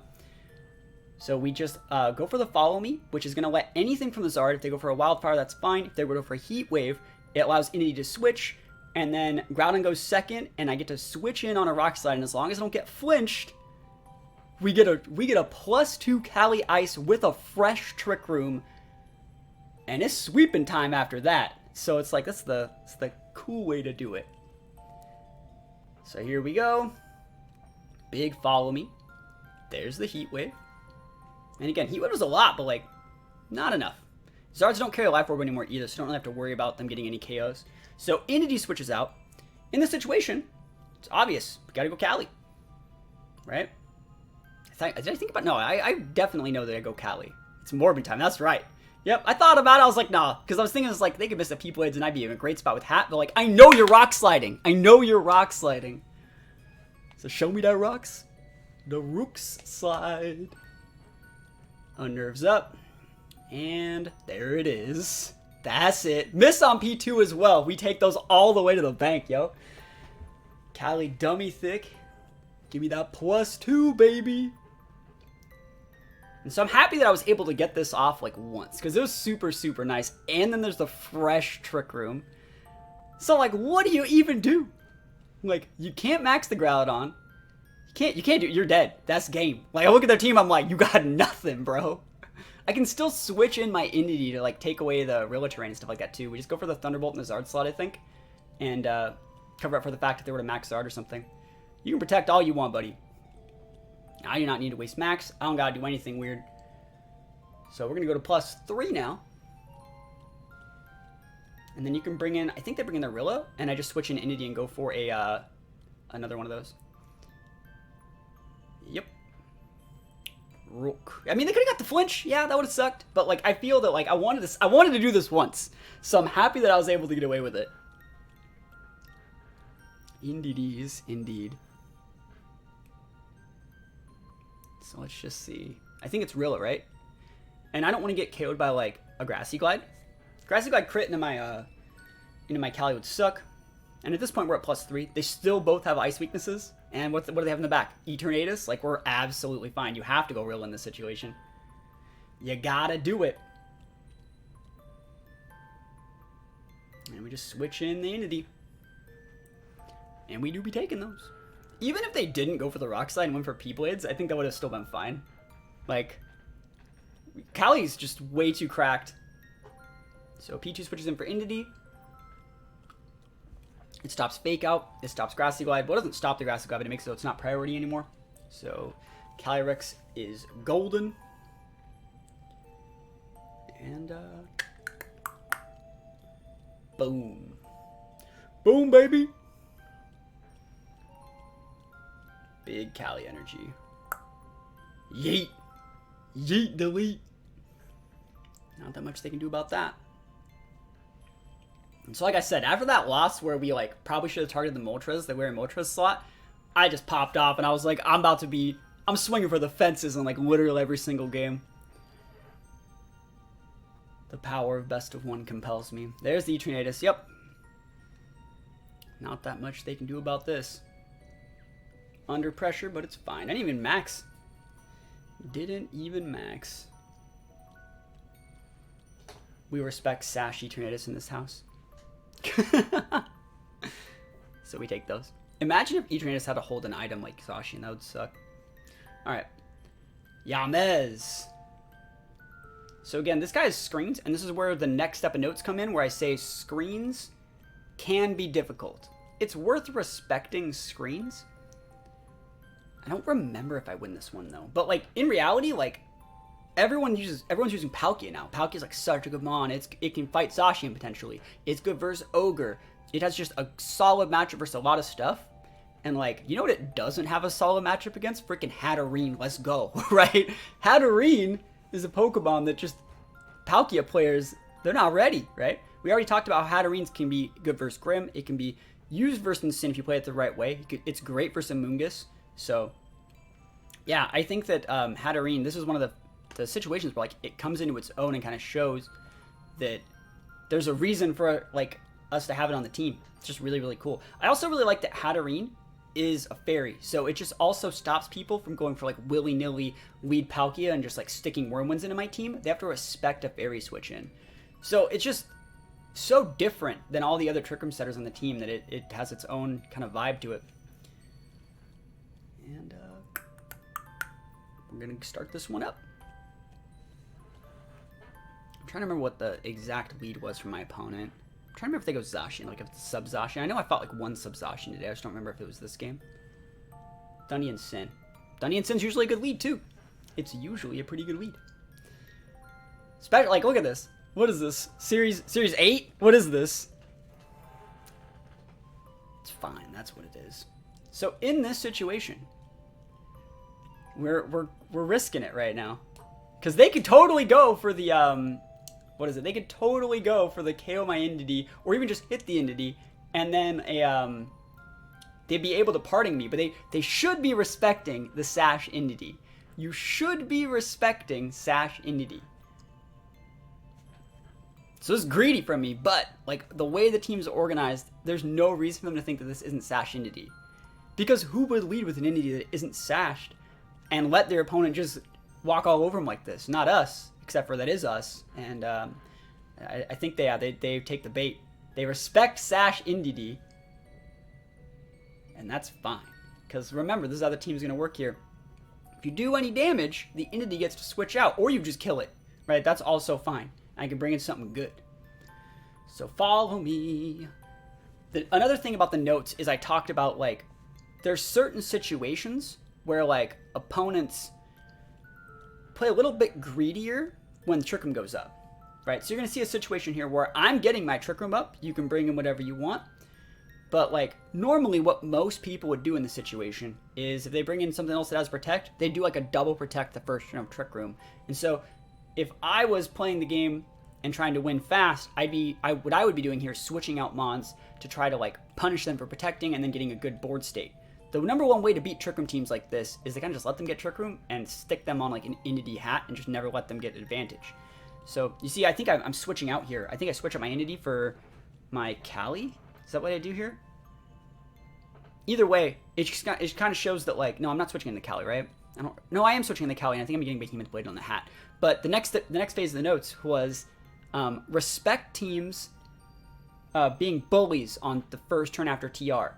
S1: So we just go for the Follow Me, which is going to let anything from the Zard. If they go for a Wildfire, that's fine. If they go for a Heat Wave, it allows Indeedee to switch. And then Groudon goes second, and I get to switch in on a Rock Slide. And as long as I don't get flinched, we get a +2 Cali Ice with a fresh Trick Room. And it's sweeping time after that. So it's like, that's the cool way to do it. So here we go. Big Follow Me. There's the Heat Wave. And again, Heat Wave was a lot, but like, not enough. Zards don't carry a Life Orb anymore either, so you don't really have to worry about them getting any KOs. So Indeedee switches out. In this situation, it's obvious. We gotta go Cali. Right? Did I think about... No, I definitely know that I go Cali. It's Morbid time, that's right. Yep, I thought about it, I was like, nah. Because I was thinking, it's like, they could miss the P-Blades and I'd be in a great spot with Hat. But like, I know you're Rock Sliding. I know you're Rock Sliding. So show me that rocks. The Rooks slide. Unnerves up. And there it is. That's it. Miss on P2 as well. We take those all the way to the bank, yo. Cali dummy thick. Give me that +2, baby. And so I'm happy that I was able to get this off like once. Because it was super, super nice. And then there's the fresh Trick Room. So like, what do you even do? Like, you can't max the Groudon. You can't do it. You're dead. That's game. Like, I look at their team, I'm like, you got nothing, bro. I can still switch in my Indeedee to, like, take away the Rilla Terrain and stuff like that, too. We just go for the Thunderbolt and the Zard slot, I think. And cover up for the fact that they were to max Zard or something. You can protect all you want, buddy. I do not need to waste max. I don't gotta do anything weird. So we're gonna go to +3 now. And then you can bring in, I think they bring in their Rillo, and I just switch in Entity and go for a another one of those. Yep. Rook. I mean, they could have got the flinch. Yeah, that would have sucked. But like, I feel that like I wanted to do this once, so I'm happy that I was able to get away with it. Indeed. So let's just see. I think it's Rillo, right? And I don't want to get KO'd by like a Grassy Glide. Grassy Glide crit into my Cali would suck. And at this point, we're at +3. They still both have ice weaknesses. And what do they have in the back? Eternatus? Like, we're absolutely fine. You have to go Rillo in this situation. You gotta do it. And we just switch in the Entity. And we do be taking those. Even if they didn't go for the Rock Slide and went for P-Blades, I think that would have still been fine. Like, Cali's just way too cracked. So P2 switches in for Entity. It stops Fake Out. It stops Grassy Glide. Well, it doesn't stop the Grassy Glide, but it makes it so it's not priority anymore. So Calyrex is golden. And, boom. Boom, baby. Big Cali energy. Yeet. Yeet, delete. Not that much they can do about that. And so like I said, after that loss where we like probably should have targeted the Moltres, they were in Moltres slot, I just popped off and I was like, I'm swinging for the fences in like literally every single game. The power of best of one compels me. There's the Eternatus, yep. Not that much they can do about this. Under pressure, but it's fine. I didn't even max. Didn't even max. We respect Sash Eternatus in this house. So we take those. Imagine if Eternatus had to hold an item like Zacian. That would suck. Alright. Yamez. So again, this guy has screens, and this is where the next step of notes come in, where I say screens can be difficult. It's worth respecting screens. I don't remember if I win this one though. But like in reality, like everyone's using Palkia now. Palkia's like such a good mon. It can fight Zacian potentially. It's good versus Ogre. It has just a solid matchup versus a lot of stuff. And like, you know what it doesn't have a solid matchup against? Freaking Hatterene. Let's go, right? Hatterene is a Pokemon that just Palkia players, they're not ready, right? We already talked about how Hatterenes can be good versus Grim. It can be used versus Instant if you play it the right way. It's great versus Amoonguss. So, yeah, I think that Hatterene, this is one of the situations where like it comes into its own and kind of shows that there's a reason for like us to have it on the team. It's just really, really cool. I also really like that Hatterene is a fairy, so it just also stops people from going for like willy-nilly lead Palkia and just like sticking Wormwinds into my team. They have to respect a fairy switch in. So it's just so different than all the other Trick Room setters on the team that it has its own kind of vibe to it. And we're gonna start this one up. I'm trying to remember what the exact lead was from my opponent. I'm trying to remember if they go Zacian, like if it's sub Zacian. I know I fought like one sub Zacian today. I just don't remember if it was this game. Dunny and Sin. Dunny and Sin's usually a good lead too. It's usually a pretty good lead. Especially like, look at this. What is this? Series 8? What is this? It's fine. That's what it is. So in this situation, we're risking it right now, because they could totally go for the what is it? They could totally go for the KO my Entity, or even just hit the Entity, and then they'd be able to parting me. But they should be respecting the Sash Entity. You should be respecting Sash Entity. So this is greedy from me, but like the way the team's organized, there's no reason for them to think that this isn't Sash Entity. Because who would lead with an Entity that isn't sashed and let their opponent just walk all over them like this? Not us, except for that is us. And I think they take the bait. They respect Sash Entity, and that's fine. Because remember, this other team's going to work here. If you do any damage, the Entity gets to switch out, or you just kill it, right? That's also fine. I can bring in something good. So follow me. Another thing about the notes is I talked about like there's certain situations where like opponents play a little bit greedier when the Trick Room goes up, right? So you're going to see a situation here where I'm getting my Trick Room up. You can bring in whatever you want. But like normally what most people would do in this situation is if they bring in something else that has Protect, they do like a double Protect the first turn of Trick Room. And so if I was playing the game and trying to win fast, what I would be doing here is switching out Mons to try to like punish them for protecting and then getting a good board state. The number one way to beat Trick Room teams like this is to kind of just let them get Trick Room and stick them on like an Entity hat and just never let them get advantage. So you see, I think I'm switching out here. I think I switch out my Entity for my Cali. Is that what I do here? Either way, it kind of shows that like, no, I'm not switching in the Cali, right? I am switching in the Cali, and I think I'm getting Behemoth Blade on the hat. But the next phase of the notes was respect teams being bullies on the first turn after TR.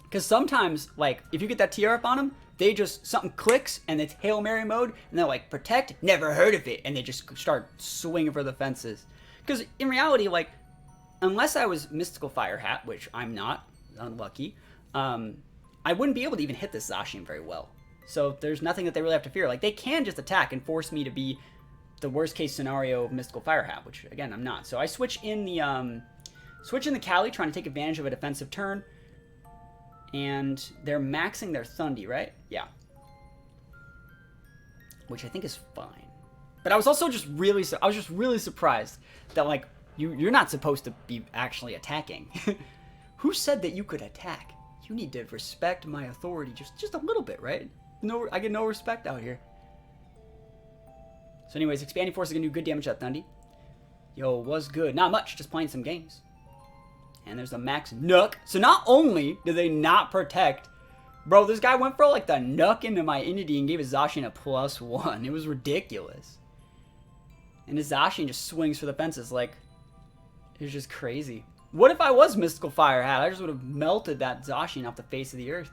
S1: Because sometimes, like, if you get that TR up on them, they just, something clicks, and it's Hail Mary mode, and they're like, Protect, never heard of it, and they just start swinging for the fences. Because in reality, like, unless I was Mystical Fire Hat, which I'm not, unlucky, I wouldn't be able to even hit this Zacian very well. So there's nothing that they really have to fear. Like, they can just attack and force me to be the worst case scenario of Mystical Fire Hat, which, again, I'm not. So I switch in the Cali, trying to take advantage of a defensive turn. And they're maxing their Thundy, right? Yeah. Which I think is fine. But I was also just really surprised that, like, you're not supposed to be actually attacking. Who said that you could attack? You need to respect my authority just a little bit, right? No, I get no respect out here. So anyways, Expanding Force is going to do good damage to that Thundy. Yo, was good. Not much, just playing some games. And there's the max Nook. So not only did they not protect, bro, this guy went for like the Nook into my Entity and gave his Zacian a +1. It was ridiculous. And his Zacian just swings for the fences like, it was just crazy. What if I was Mystical Fire Hat? I just would have melted that Zacian off the face of the earth.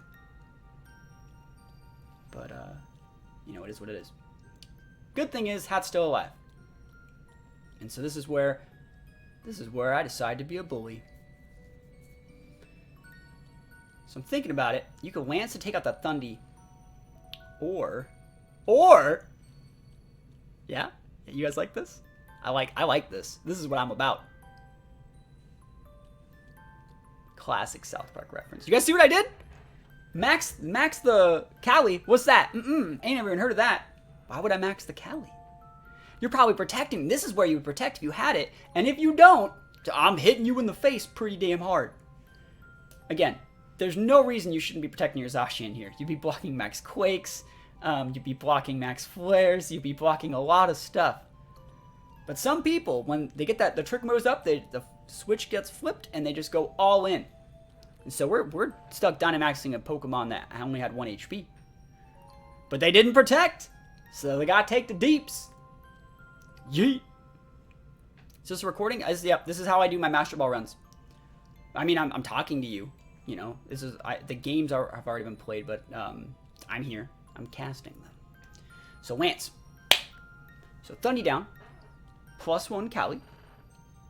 S1: But, you know, it is what it is. Good thing is, Hat's still alive. And so this is where I decide to be a bully. So I'm thinking about it. You could Lance to take out that Thundy. Or, yeah? You guys like this? I like this. This is what I'm about. Classic South Park reference. You guys see what I did? Max the Cali. What's that? Ain't never even heard of that. Why would I max the Cali? You're probably protecting. This is where you would protect if you had it. And if you don't, I'm hitting you in the face pretty damn hard. Again, there's no reason you shouldn't be protecting your Zacian here. You'd be blocking max Quakes. You'd be blocking max Flares. You'd be blocking a lot of stuff. But some people, when they get the trick moves up, the switch gets flipped and they just go all in. And so we're stuck Dynamaxing a Pokemon that only had 1 HP. But they didn't protect. So they gotta take the deeps. Yeet. Is this a recording? Yep, this is how I do my Master Ball runs. I mean, I'm talking to you. You know, this is the games have already been played, but I'm here. I'm casting them. So Lance. So Thundy down. +1 Cali.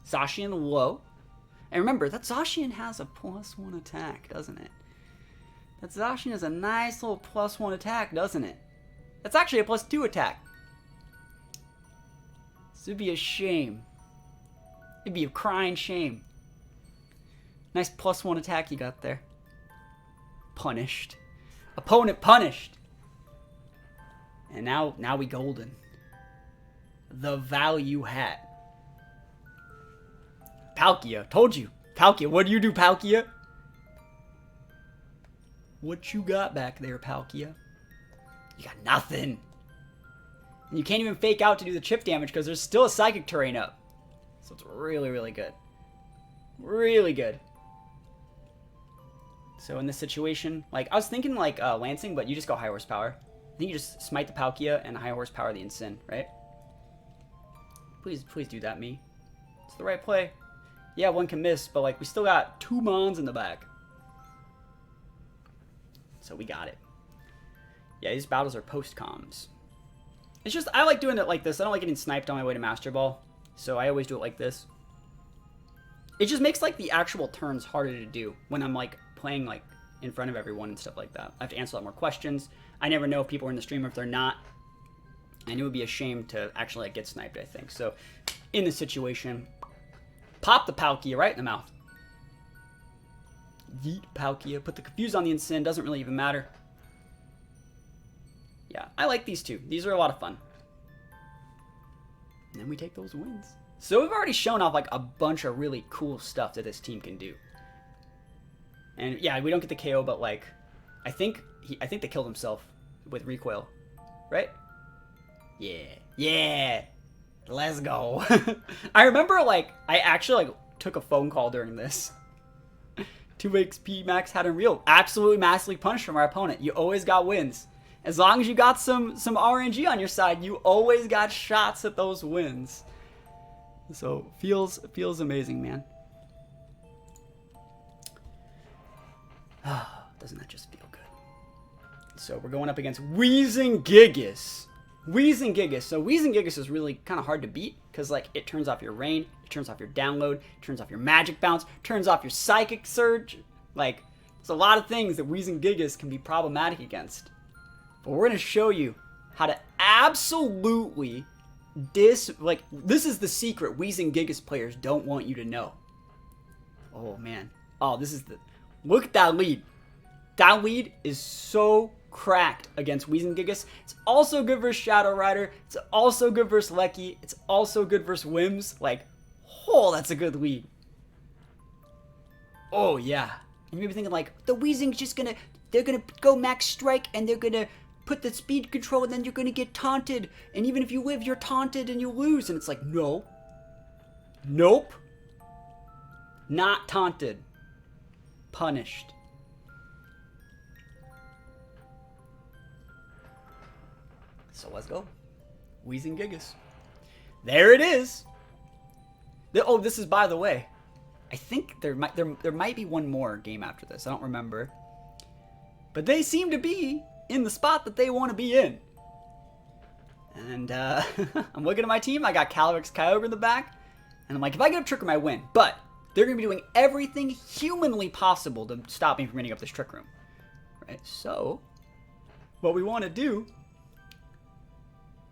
S1: Zacian low. And remember, that Zacian has a +1 attack, doesn't it? That Zacian has a nice little +1 attack, doesn't it? That's actually a +2 attack. This would be a shame. It'd be a crying shame. Nice +1 attack you got there. Punished. Opponent punished. And now we golden. The value hat. Palkia. Told you. Palkia. What do you do, Palkia? What you got back there, Palkia? You got nothing. And you can't even fake out to do the chip damage because there's still a Psychic Terrain up. So it's really, really good. Really good. So in this situation, like, I was thinking like Lancing, but you just go high horsepower. I think you just smite the Palkia and high horsepower the Incin, right? Please do that, me. It's the right play. Yeah, one can miss, but like we still got 2 Mons in the back. So we got it. Yeah, these battles are post-comms. It's just, I like doing it like this. I don't like getting sniped on my way to Master Ball. So I always do it like this. It just makes like the actual turns harder to do when I'm like playing like in front of everyone and stuff like that. I have to answer a lot more questions. I never know if people are in the stream or if they're not. And it would be a shame to actually like, get sniped, I think. So, in this situation, pop the Palkia right in the mouth. Yeet Palkia. Put the Confuse on the Incin. Doesn't really even matter. Yeah, I like these two. These are a lot of fun. And then we take those wins. So we've already shown off like a bunch of really cool stuff that this team can do. And yeah, we don't get the KO, but like, I think they killed himself with recoil, right? Yeah, yeah, let's go. I remember like I actually like took a phone call during this. 2 XP max had him real. Absolutely massively punished from our opponent. You always got wins. As long as you got some RNG on your side, you always got shots at those wins. So feels amazing, man. Doesn't that just feel good? So we're going up against Weezing Gigas. Weezing Gigas. So Weezing Gigas is really kind of hard to beat because like it turns off your rain, it turns off your download, it turns off your magic bounce, turns off your psychic surge. Like there's a lot of things that Weezing Gigas can be problematic against. But we're gonna show you how to absolutely this is the secret Weezing Gigas players don't want you to know. Oh man. Oh, this is the look at that lead. That lead is so cracked against Weezing Gigas. It's also good versus Shadow Rider. It's also good versus Lecky. It's also good versus Wims. Like, oh, that's a good lead. Oh yeah. And you may be thinking like, the Weezing's just they're gonna go max strike and they're gonna put the speed control and then you're gonna get taunted. And even if you live, you're taunted and you lose. And it's like, no. Nope. Not taunted. Punished. So let's go. Weezing Gigas. There it is. Oh, this is, by the way, I think there might be one more game after this. I don't remember. But they seem to be in the spot that they want to be in. And I'm looking at my team. I got Calyrex Kyogre in the back. And I'm like, if I get up Trick Room, I win. But they're going to be doing everything humanly possible to stop me from getting up this Trick Room. Right? So, what we want to do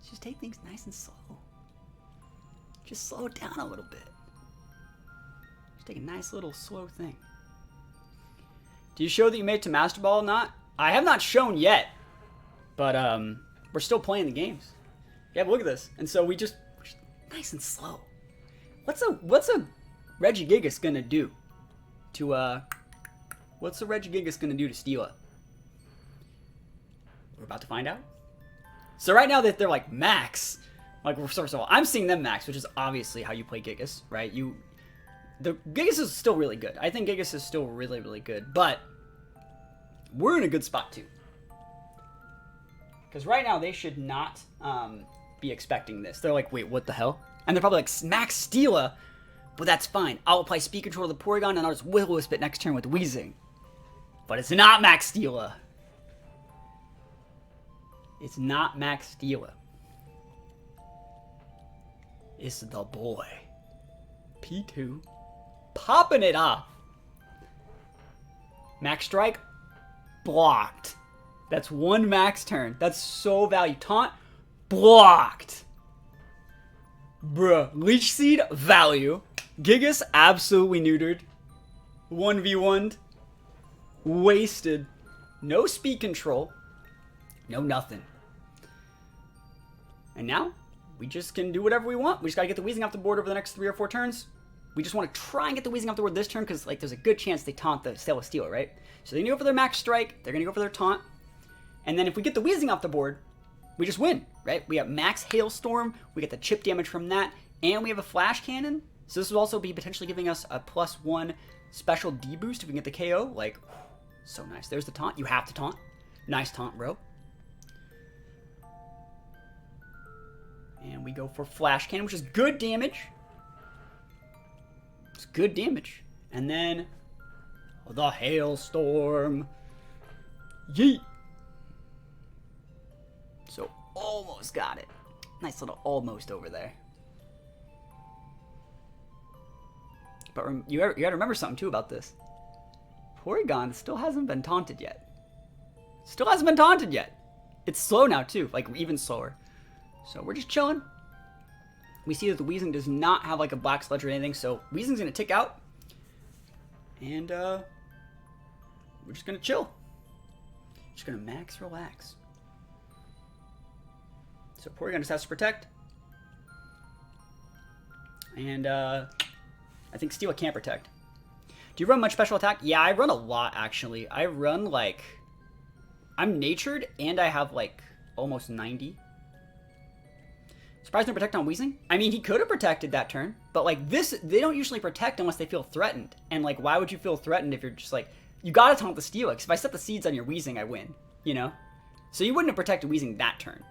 S1: is just take things nice and slow. Just slow it down a little bit. Just take a nice little slow thing. Do you show that you made it to Master Ball or not? I have not shown yet. But we're still playing the games. Yeah, but look at this. And so we're just nice and slow. What's a Regigigas gonna do to what's a Regigigas gonna do to Steela? We're about to find out. So right now that they're like max, like first of all, I'm seeing them max, which is obviously how you play Gigas, right? The Gigas is still really good. I think Gigas is still really, really good, but we're in a good spot too. Because right now they should not be expecting this. They're like, wait, what the hell? And they're probably like, max Steela, but that's fine. I'll apply speed control to the Porygon and I'll just Will-O-Wisp it next turn with Weezing. But it's not max Steela. It's not max Steela. It's the boy. P2. Popping it off. Max Strike. Blocked. That's one max turn. That's so value. Taunt. Blocked. Bruh. Leech Seed. Value. Gigas. Absolutely neutered. 1v1'd. Wasted. No speed control. No nothing. And now, we just can do whatever we want. We just gotta get the Weezing off the board over the next 3 or 4 turns. We just want to try and get the Weezing off the board this turn because like there's a good chance they taunt the Steela, right? So they're gonna go for their max strike, they're gonna go for their taunt, and then if we get the Weezing off the board, we just win, right? We have max Hailstorm, we get the chip damage from that, and we have a Flash Cannon. So this will also be potentially giving us a +1 special D boost if we can get the KO. Like, so nice. There's the taunt. You have to taunt. Nice taunt, bro. And we go for Flash Cannon, which is good damage. It's good damage. And then the Hailstorm. Yeet. So almost got it. Nice little almost over there. But you gotta remember something too about this. Porygon still hasn't been taunted yet. Still hasn't been taunted yet. It's slow now too, like even slower. So we're just chilling. We see that the Weezing does not have like a black sludge or anything, so Weezing's gonna tick out. And we're just gonna chill. Just gonna max relax. So Porygon just has to protect. And I think Steela can't protect. Do you run much special attack? Yeah, I run a lot actually. I run like, I'm natured and I have like almost 90. Surprised no protect on Weezing? I mean, he could have protected that turn, but like this, they don't usually protect unless they feel threatened. And like, why would you feel threatened if you're just like, you gotta taunt the Steela, because if I set the seeds on your Weezing, I win, you know? So you wouldn't have protected Weezing that turn.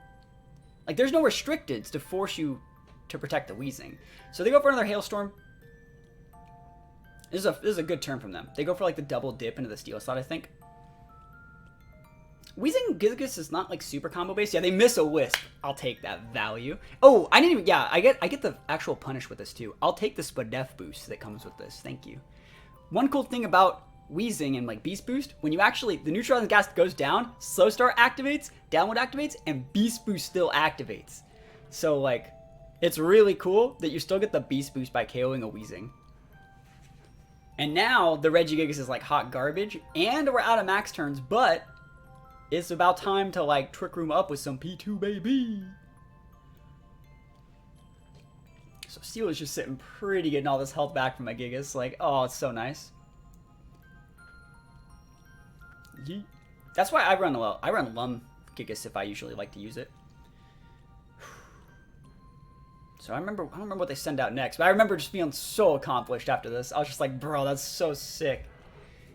S1: Like, there's no restricteds to force you to protect the Weezing. So they go for another Hailstorm. This is a good turn from them. They go for like the double dip into the Steel slot, I think. Weezing Gigas is not like super combo based. Yeah, they miss a Wisp. I'll take that value. Oh, I didn't even. Yeah, I get the actual punish with this too. I'll take the Spadef boost that comes with this. Thank you. One cool thing about Weezing and like Beast Boost, when you actually the neutralizing gas goes down, Slow Start activates, Downward activates, and Beast Boost still activates. So like, it's really cool that you still get the Beast Boost by KOing a Weezing. And now the Regigigas is like hot garbage, and we're out of max turns, but it's about time to like Trick Room up with some P2, baby. So Steel is just sitting pretty, getting all this health back from my Gigas. Like, oh, it's so nice. Yeet. That's why I run Lum Gigas if I usually like to use it. So I don't remember what they send out next, but I remember just feeling so accomplished after this. I was just like, bro, that's so sick.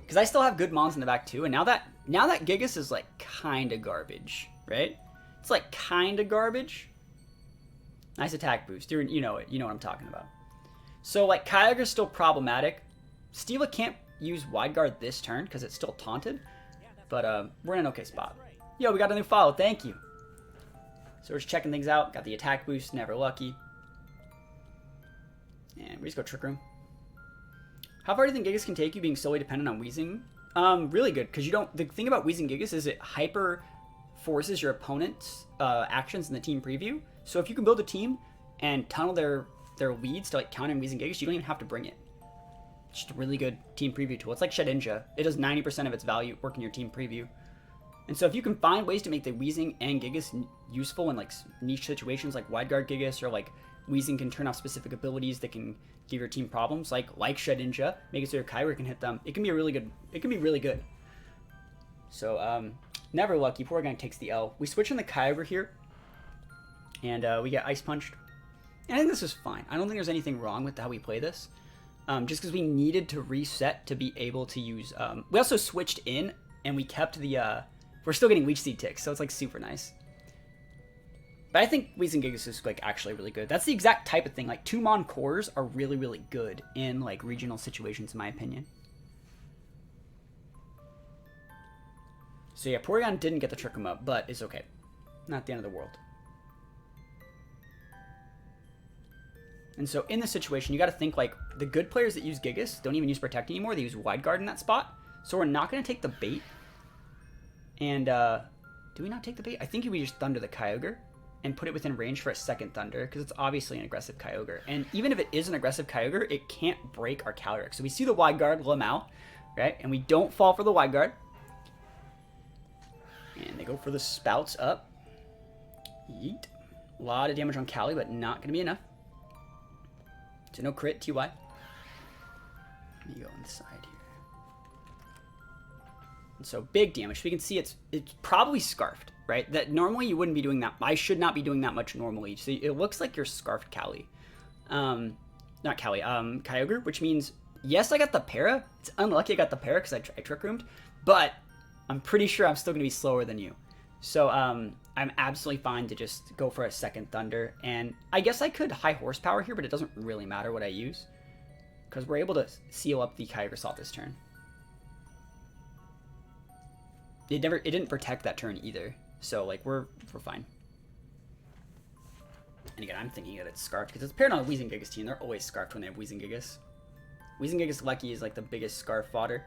S1: Because I still have good mons in the back too, and now that Gigas is like kinda garbage, right? It's like kinda garbage. Nice attack boost. You know it. You know what I'm talking about. So like Kyogre's still problematic. Steela can't use Wide Guard this turn because it's still taunted. But we're in an okay spot. Yo, we got a new follow. Thank you. So we're just checking things out. Got the attack boost. Never lucky. And we just go Trick Room. How far do you think Gigas can take you being solely dependent on Weezing? Really good, because you don't. The thing about Weezing Gigas is it hyper forces your opponent's actions in the team preview. So if you can build a team and tunnel their leads to like counter Weezing Gigas, you don't even have to bring it. It's just a really good team preview tool. It's like Shedinja. It does 90% of its value work in your team preview. And so if you can find ways to make the Weezing and Gigas useful in like niche situations like Wide Guard Gigas, or like Weezing can turn off specific abilities that can give your team problems, like Shedinja, make it so your Kyogre can hit them. It can be really good. So never lucky. Porygon takes the L. We switch in the Kyogre here, and we get Ice Punched. And I think this is fine. I don't think there's anything wrong with how we play this. Just because we needed to reset to be able to use. We also switched in, and we kept the. We're still getting Leech Seed ticks, so it's like super nice. But I think Weezing Gigas is like actually really good. That's the exact type of thing. Like 2-mon cores are really, really good in like regional situations, in my opinion. So yeah, Porygon didn't get the Trick Room up, but it's okay. Not the end of the world. And so in this situation, you got to think like the good players that use Gigas don't even use Protect anymore. They use Wide Guard in that spot. So we're not going to take the bait. And do we not take the bait? I think we just Thunder the Kyogre and put it within range for a second Thunder, because it's obviously an aggressive Kyogre. And even if it is an aggressive Kyogre, it can't break our Calyrex. So we see the Wide Guard, Lamau, right? And we don't fall for the Wide Guard. And they go for the Spouts up. Yeet. A lot of damage on Cali, but not going to be enough. So no crit, TY. Let me go inside here. And so big damage. So we can see it's probably Scarfed, right? That normally you wouldn't be doing that. I should not be doing that much normally. So it looks like you're Scarfed Cali. Not Cali, Kyogre, which means, yes, I got the Para. It's unlucky I got the Para because I Trick Roomed, but I'm pretty sure I'm still going to be slower than you. So I'm absolutely fine to just go for a second Thunder. And I guess I could high horsepower here, but it doesn't really matter what I use, because we're able to seal up the Kyogre Salt this turn. It didn't protect that turn either. So like we're fine. And again, I'm thinking that it's Scarfed because it's paired on a Weezing Gigas team. They're always Scarfed when they have Weezing Gigas. Weezing Gigas Lucky is like the biggest Scarf fodder.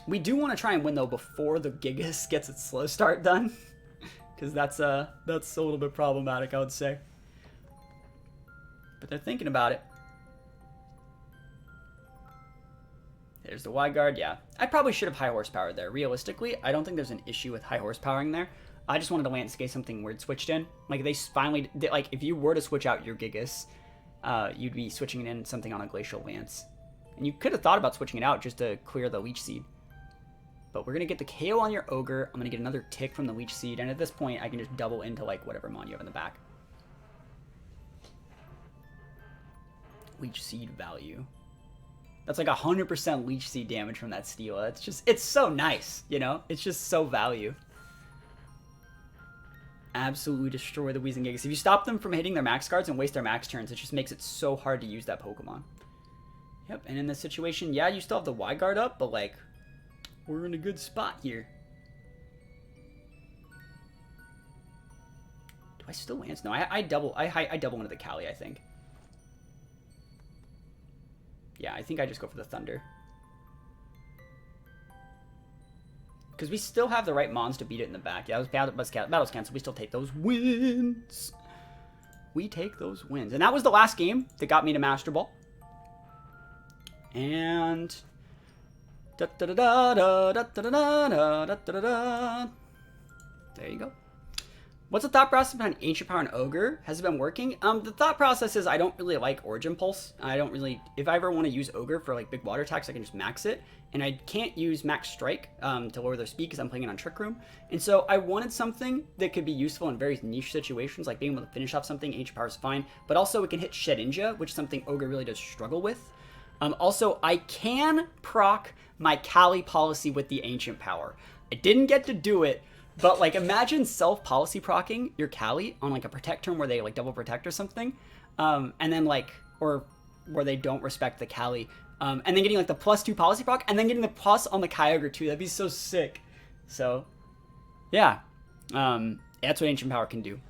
S1: We do want to try and win, though, before the Gigas gets its slow start done. Because that's a little bit problematic, I would say. But they're thinking about it. There's the wide guard, yeah. I probably should have high horsepower there. Realistically, I don't think there's an issue with high horsepowering there. I just wanted to land in case something weird switched in. Like, they finally... like, if you were to switch out your Gigas, you'd be switching it in something on a Glacial Lance. And you could have thought about switching it out just to clear the Leech Seed. But we're going to get the KO on your Ogre. I'm going to get another tick from the Leech Seed. And at this point, I can just double into, like, whatever mon you have in the back. Leech Seed value. That's like 100% Leech Seed damage from that Steela. It's just, it's so nice, you know? It's just so value. Absolutely destroy the Weezing Gigas. If you stop them from hitting their max cards and waste their max turns, it just makes it so hard to use that Pokemon. Yep, and in this situation, yeah, you still have the wide guard up, but like, we're in a good spot here. Do I still Lance? No, I double into the Cali, I think. Yeah, I think I just go for the Thunder. Because we still have the right mons to beat it in the back. Yeah, battles canceled. We still take those wins. We take those wins. And that was the last game that got me to Master Ball. And... there you go. What's the thought process behind Ancient Power and Ogre? Has it been working? The thought process is I don't really like Origin Pulse. I don't really... if I ever want to use Ogre for like big water attacks, I can just max it. And I can't use Max Strike to lower their speed because I'm playing it on Trick Room. And so I wanted something that could be useful in very niche situations, like being able to finish off something. Ancient Power is fine. But also it can hit Shedinja, which is something Ogre really does struggle with. Also, I can proc my Cali policy with the Ancient Power. I didn't get to do it, but like imagine self-policy procking your Cali on like a Protect turn where they like double Protect or something, and then like, or where they don't respect the Cali, and then getting like the +2 policy proc, and then getting the plus on the Kyogre too. That'd be so sick. So, yeah, that's what Ancient Power can do.